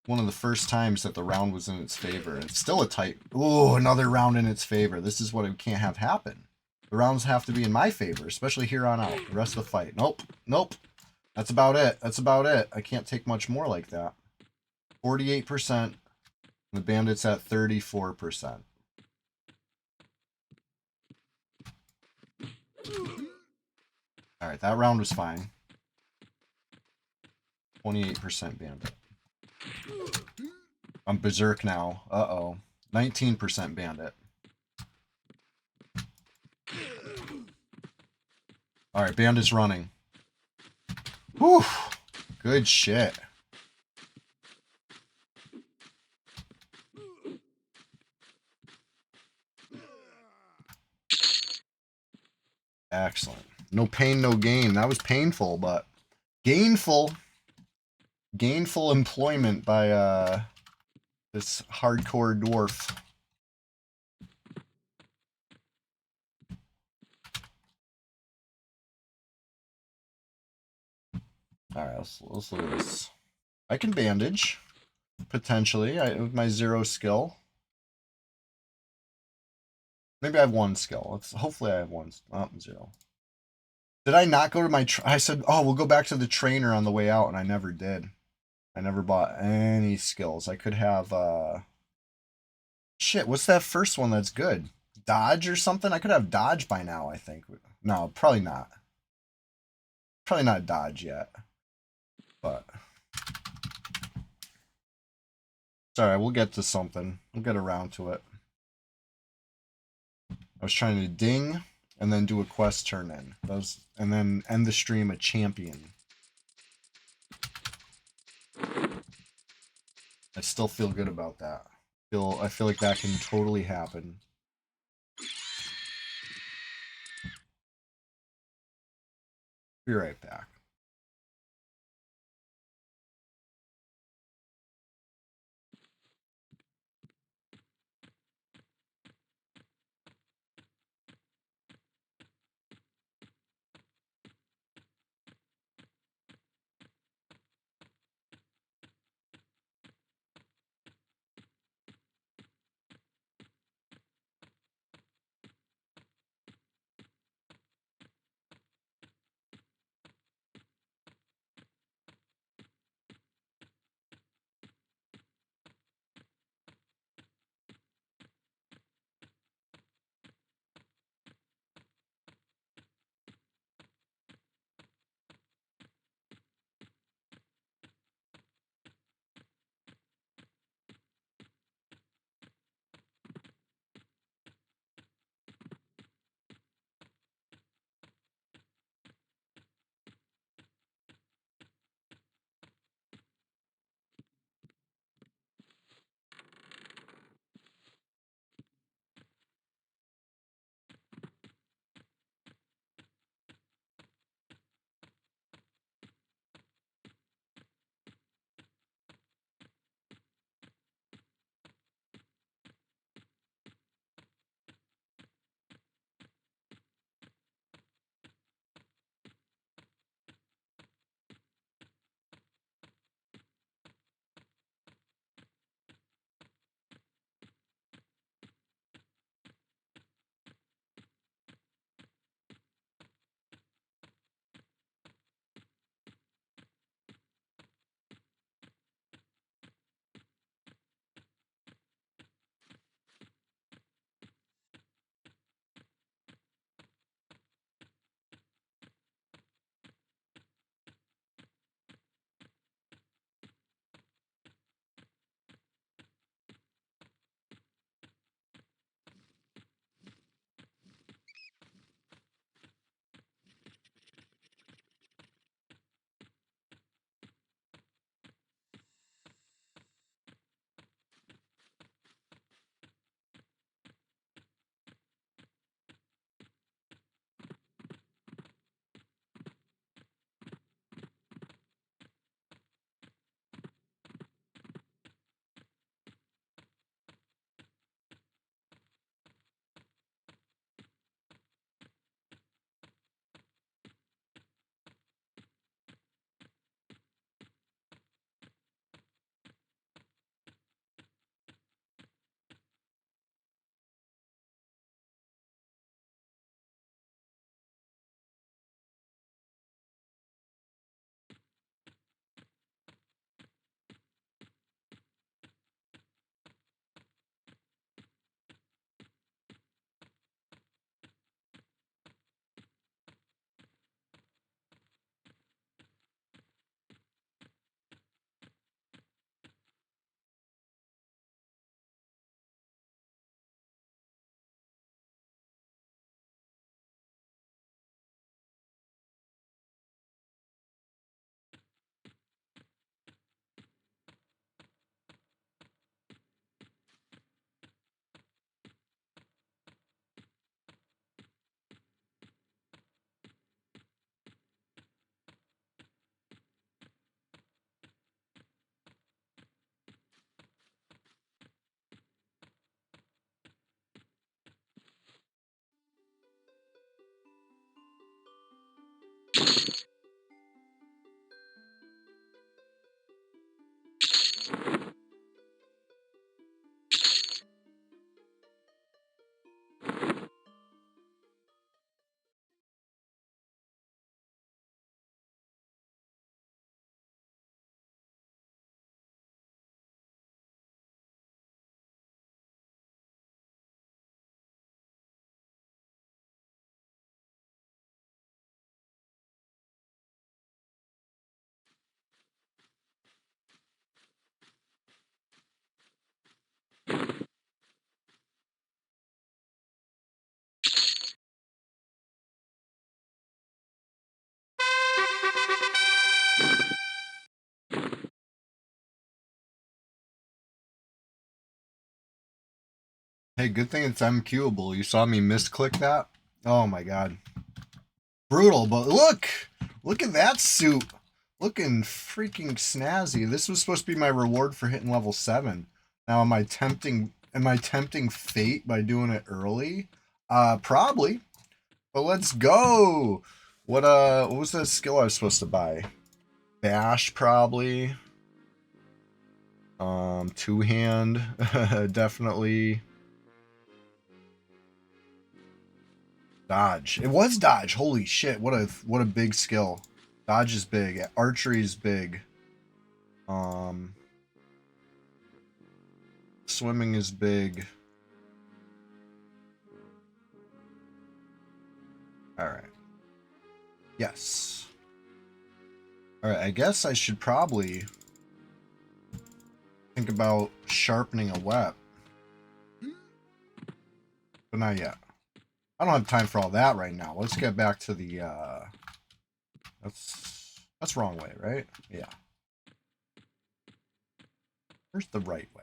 one of the first times that the round was in its favor. It's still a tight... Oh, another round in its favor. This is what it can't have happen. The rounds have to be in my favor, especially here on out. The rest of the fight. Nope. Nope. That's about it. That's about it. I can't take much more like that. 48%. The bandit's at 34%. Alright, that round was fine. 28% bandit. I'm berserk now. Uh-oh. 19% bandit. Alright, bandit's running. Whew. Good shit. Excellent. No pain, no gain. That was painful, but gainful. Gainful employment by this hardcore dwarf. Alright, let's look at this. I can bandage. Potentially. With my 0 skill. Maybe I have 1 skill. Hopefully I have 1. 0. Did I not go to my... I said, oh, we'll go back to the trainer on the way out, and I never did. I never bought any skills. I could have... Shit, what's that first one that's good? Dodge or something? I could have dodge by now, I think. No, probably not. Probably not dodge yet. But... Sorry, we'll get to something. We'll get around to it. I was trying to ding and then do a quest turn in. And then end the stream a champion. I still feel good about that. I feel like that can totally happen. Be right back. Hey, good thing it's MQable. You saw me misclick that? Oh my god. Brutal, but look at that suit. Looking freaking snazzy. This was supposed to be my reward for hitting level 7. Now am I tempting fate by doing it early? Probably. But let's go. What was that skill I was supposed to buy? Bash probably. Two hand definitely. Dodge. It was dodge. Holy shit. What a big skill. Dodge is big. Archery is big. Swimming is big. All right. Yes. All right. I guess I should probably think about sharpening a web. But not yet. I don't have time for all that right now. Let's get back to the that's wrong way, right? Yeah. Where's the right way?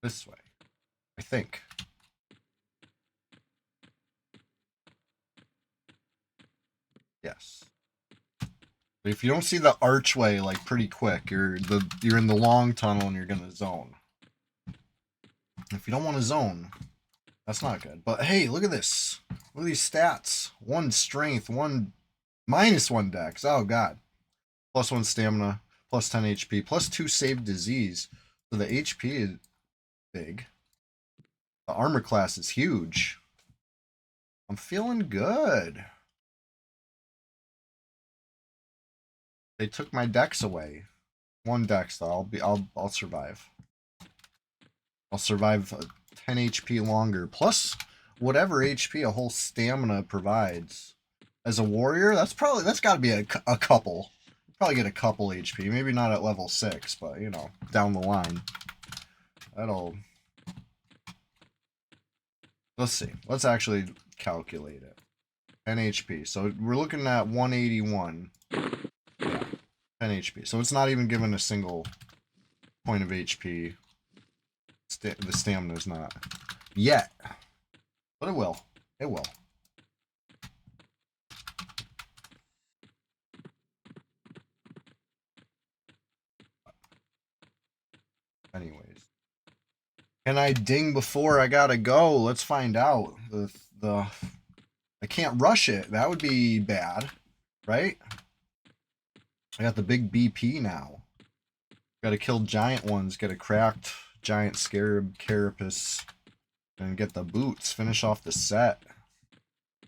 This way. I think. Yes. But if you don't see the archway like pretty quick, you're in the long tunnel and you're gonna zone. If you don't want to zone, that's not good. But hey, look at this. Look at these stats. 1 strength, 1 -1 dex. Oh god. +1 stamina, +10 HP, +2 save disease. So the HP is big. The armor class is huge. I'm feeling good. They took my dex away. 1 dex though. I'll survive. I'll survive 10 HP longer. Plus whatever HP a whole stamina provides. As a warrior, that's got to be a couple. Probably get a couple HP. Maybe not at level 6, but you know, down the line. That'll. Let's see. Let's actually calculate it. 10 HP. So we're looking at 181. Yeah, 10 HP. So it's not even given a single point of HP. The stamina's not. Yet. But it will. It will. Anyways. Can I ding before I gotta go? Let's find out. I can't rush it. That would be bad. Right? I got the big BP now. Gotta kill giant ones, get a cracked giant scarab carapace, and get the boots, finish off the set.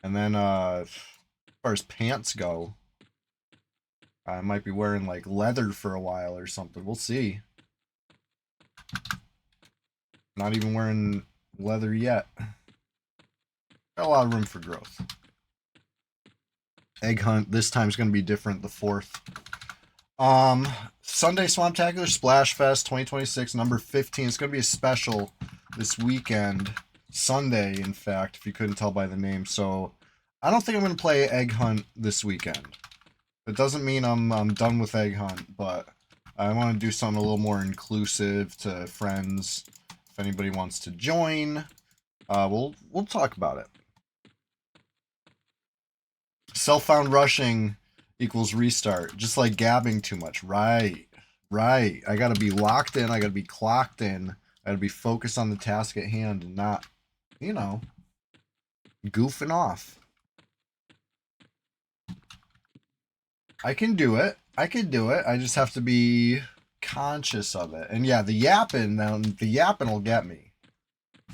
And then as far as pants go, I might be wearing like leather for a while or something. We'll see. Not even wearing leather yet. Got a lot of room for growth. Egg hunt this time is going to be different. The 4th. Sunday Swamptacular Splash Fest 2026 number 15. It's going to be a special this weekend. Sunday, in fact, if you couldn't tell by the name. So I don't think I'm going to play Egg Hunt this weekend. It doesn't mean I'm done with Egg Hunt, but I want to do something a little more inclusive to friends. If anybody wants to join, we'll talk about it. Self-found rushing equals restart, just like gabbing too much. Right. I gotta be locked in. I gotta be clocked in. I gotta be focused on the task at hand and not, you know, goofing off. I can do it. I just have to be conscious of it. And yeah, the yapping will get me.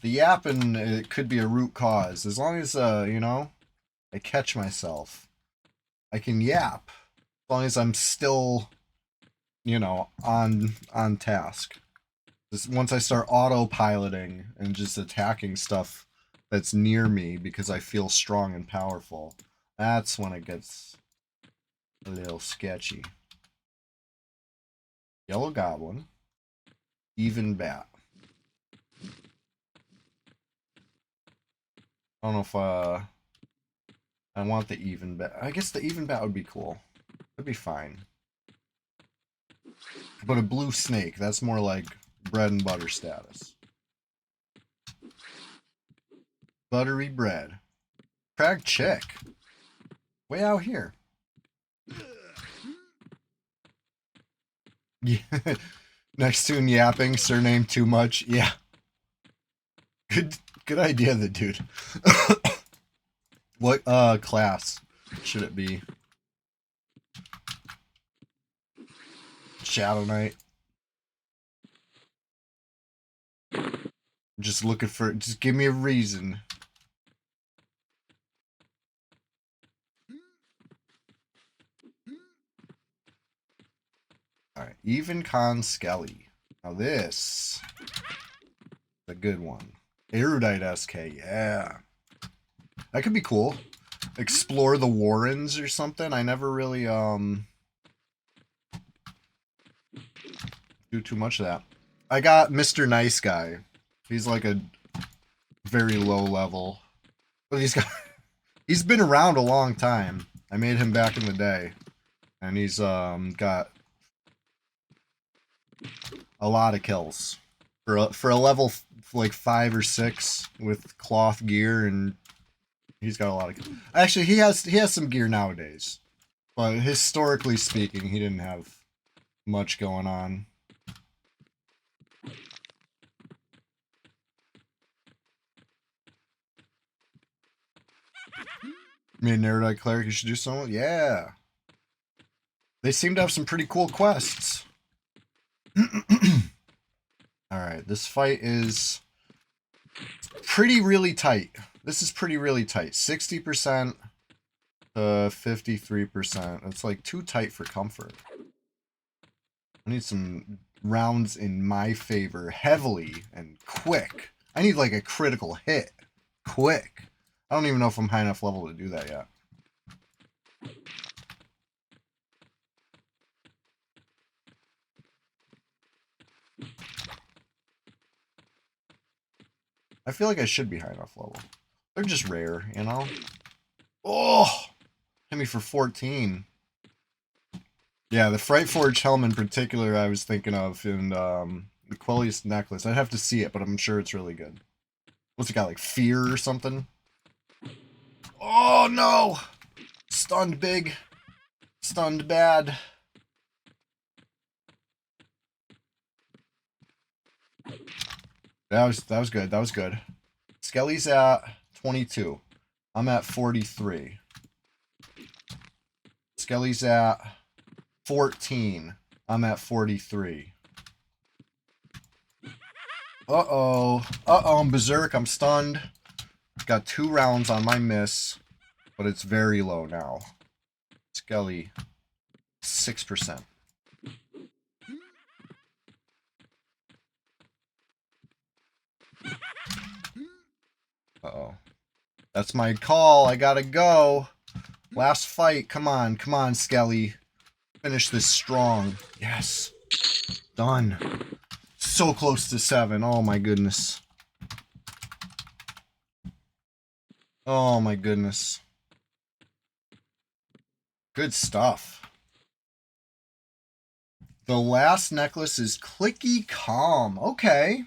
The yapping, it could be a root cause. As long as you know, I catch myself. I can yap. As long as I'm still, you know, on task. Once I start autopiloting and just attacking stuff that's near me because I feel strong and powerful, that's when it gets a little sketchy. Yellow Goblin. Even Bat. I don't know if I want the even bat. I guess the even bat would be cool. It'd be fine. But a blue snake, that's more like bread and butter status. Buttery bread. Cracked chick. Way out here. Yeah. Next tune yapping, surname too much. Yeah. Good idea, the dude. What class should it be? Shadow Knight. I'm just looking for, just give me a reason. Alright, Even Con Skelly. Now this is a good one. Erudite SK, yeah. That could be cool. Explore the Warrens or something. I never really do too much of that. I got Mr. Nice Guy. He's like a very low level. But he's been around a long time. I made him back in the day. And he's got a lot of kills. For a level like 5 or 6 with cloth gear, and he's got a lot of. Actually, he has some gear nowadays, but historically speaking, he didn't have much going on. Me and Erudite Cleric, you should do something. Yeah, they seem to have some pretty cool quests. All right, this fight is really tight. This is really tight. 60% to 53%. It's like too tight for comfort. I need some rounds in my favor, heavily and quick. I need like a critical hit, quick. I don't even know if I'm high enough level to do that yet. I feel like I should be high enough level. They're just rare, you know? Oh! Hit me for 14. Yeah, the Frightforge helm in particular I was thinking of, and the Quellius necklace. I'd have to see it, but I'm sure it's really good. What's it got, like fear or something? Oh no! Stunned big. Stunned bad. That was good. That was good. Skelly's at 22. I'm at 43. Skelly's at 14. I'm at 43. Uh-oh. Uh-oh, I'm berserk. I'm stunned. Got 2 rounds on my miss, but it's very low now. Skelly, 6%. Uh-oh. That's my call. I gotta go. Last fight. Come on. Come on, Skelly. Finish this strong. Yes. Done. So close to 7. Oh my goodness. Oh my goodness. Good stuff. The last necklace is Clicky Calm. Okay.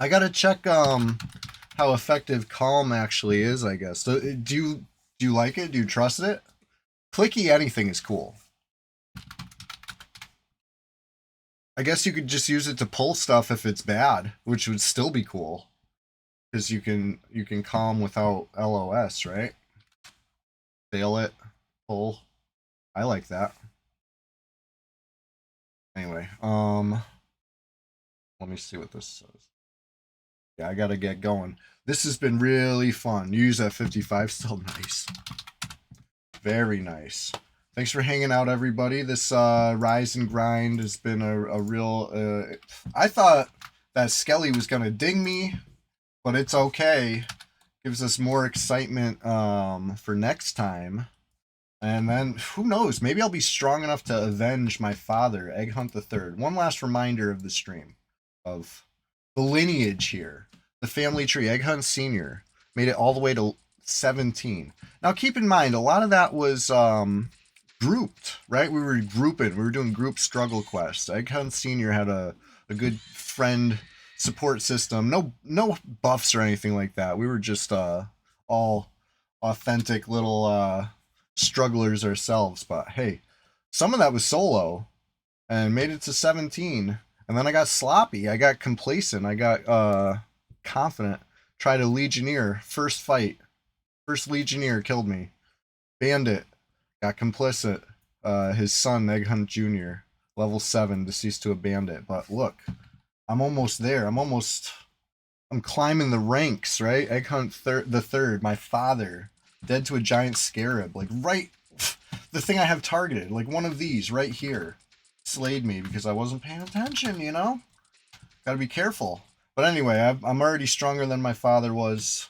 I gotta check how effective Calm actually is, I guess. Do you like it? Do you trust it? Clicky anything is cool. I guess you could just use it to pull stuff if it's bad, which would still be cool. Because you can calm without LOS, right? Fail it, pull. I like that. Anyway, let me see what this says. Yeah, I gotta get going. This has been really fun. You use that 55, still nice. Very nice. Thanks for hanging out, everybody. This Rise and Grind has been a real... I thought that Skelly was gonna ding me, but it's okay. Gives us more excitement for next time. And then, who knows, maybe I'll be strong enough to avenge my father, Egghunt the Third. One last reminder of the stream, of the lineage here. The family tree, Egghunt Sr. made it all the way to 17. Now, keep in mind, a lot of that was grouped, right? We were grouping. We were doing group struggle quests. Egghunt Sr. had a good friend support system. No buffs or anything like that. We were just all authentic little strugglers ourselves. But hey, some of that was solo and made it to 17. And then I got sloppy. I got complacent. I got confident. Tried a legionnaire. First fight. First legionnaire killed me. Bandit. Got complicit. His son, Egghunt Jr., level 7, deceased to a bandit. But look, I'm almost there. I'm climbing the ranks, right? Egghunt the third, my father, dead to a giant scarab. Like, right, the thing I have targeted, like one of these right here, slayed me because I wasn't paying attention, you know? Gotta be careful. But anyway, I'm already stronger than my father was.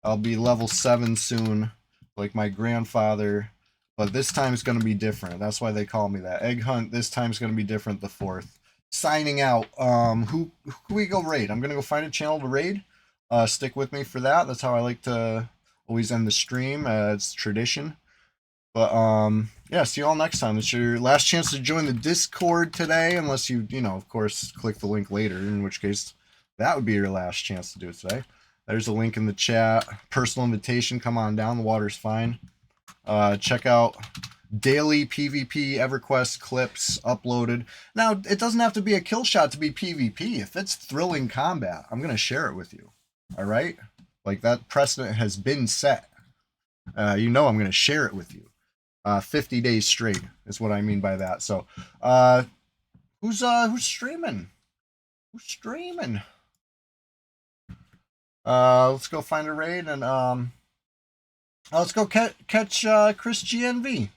I'll be level 7 soon, like my grandfather. But this time it's going to be different. That's why they call me that. Egghunt, this time is going to be different, the 4th. Signing out. Who can we go raid? I'm going to go find a channel to raid. Stick with me for that. That's how I like to always end the stream. It's tradition. But yeah, see you all next time. It's your last chance to join the Discord today, unless you of course, click the link later, in which case that would be your last chance to do it today. There's a link in the chat. Personal invitation. Come on down. The water's fine. Check out daily PvP EverQuest clips uploaded. Now, it doesn't have to be a kill shot to be PvP. If it's thrilling combat, I'm going to share it with you. All right? Like, that precedent has been set. I'm going to share it with you. 50 days straight is what I mean by that. So, who's streaming? Who's streaming? Let's go find a raid and let's go catch Chris GNV.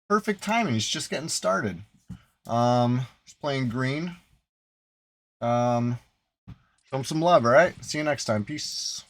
Perfect timing. He's just getting started. He's playing green. Show him some love. All right. See you next time. Peace.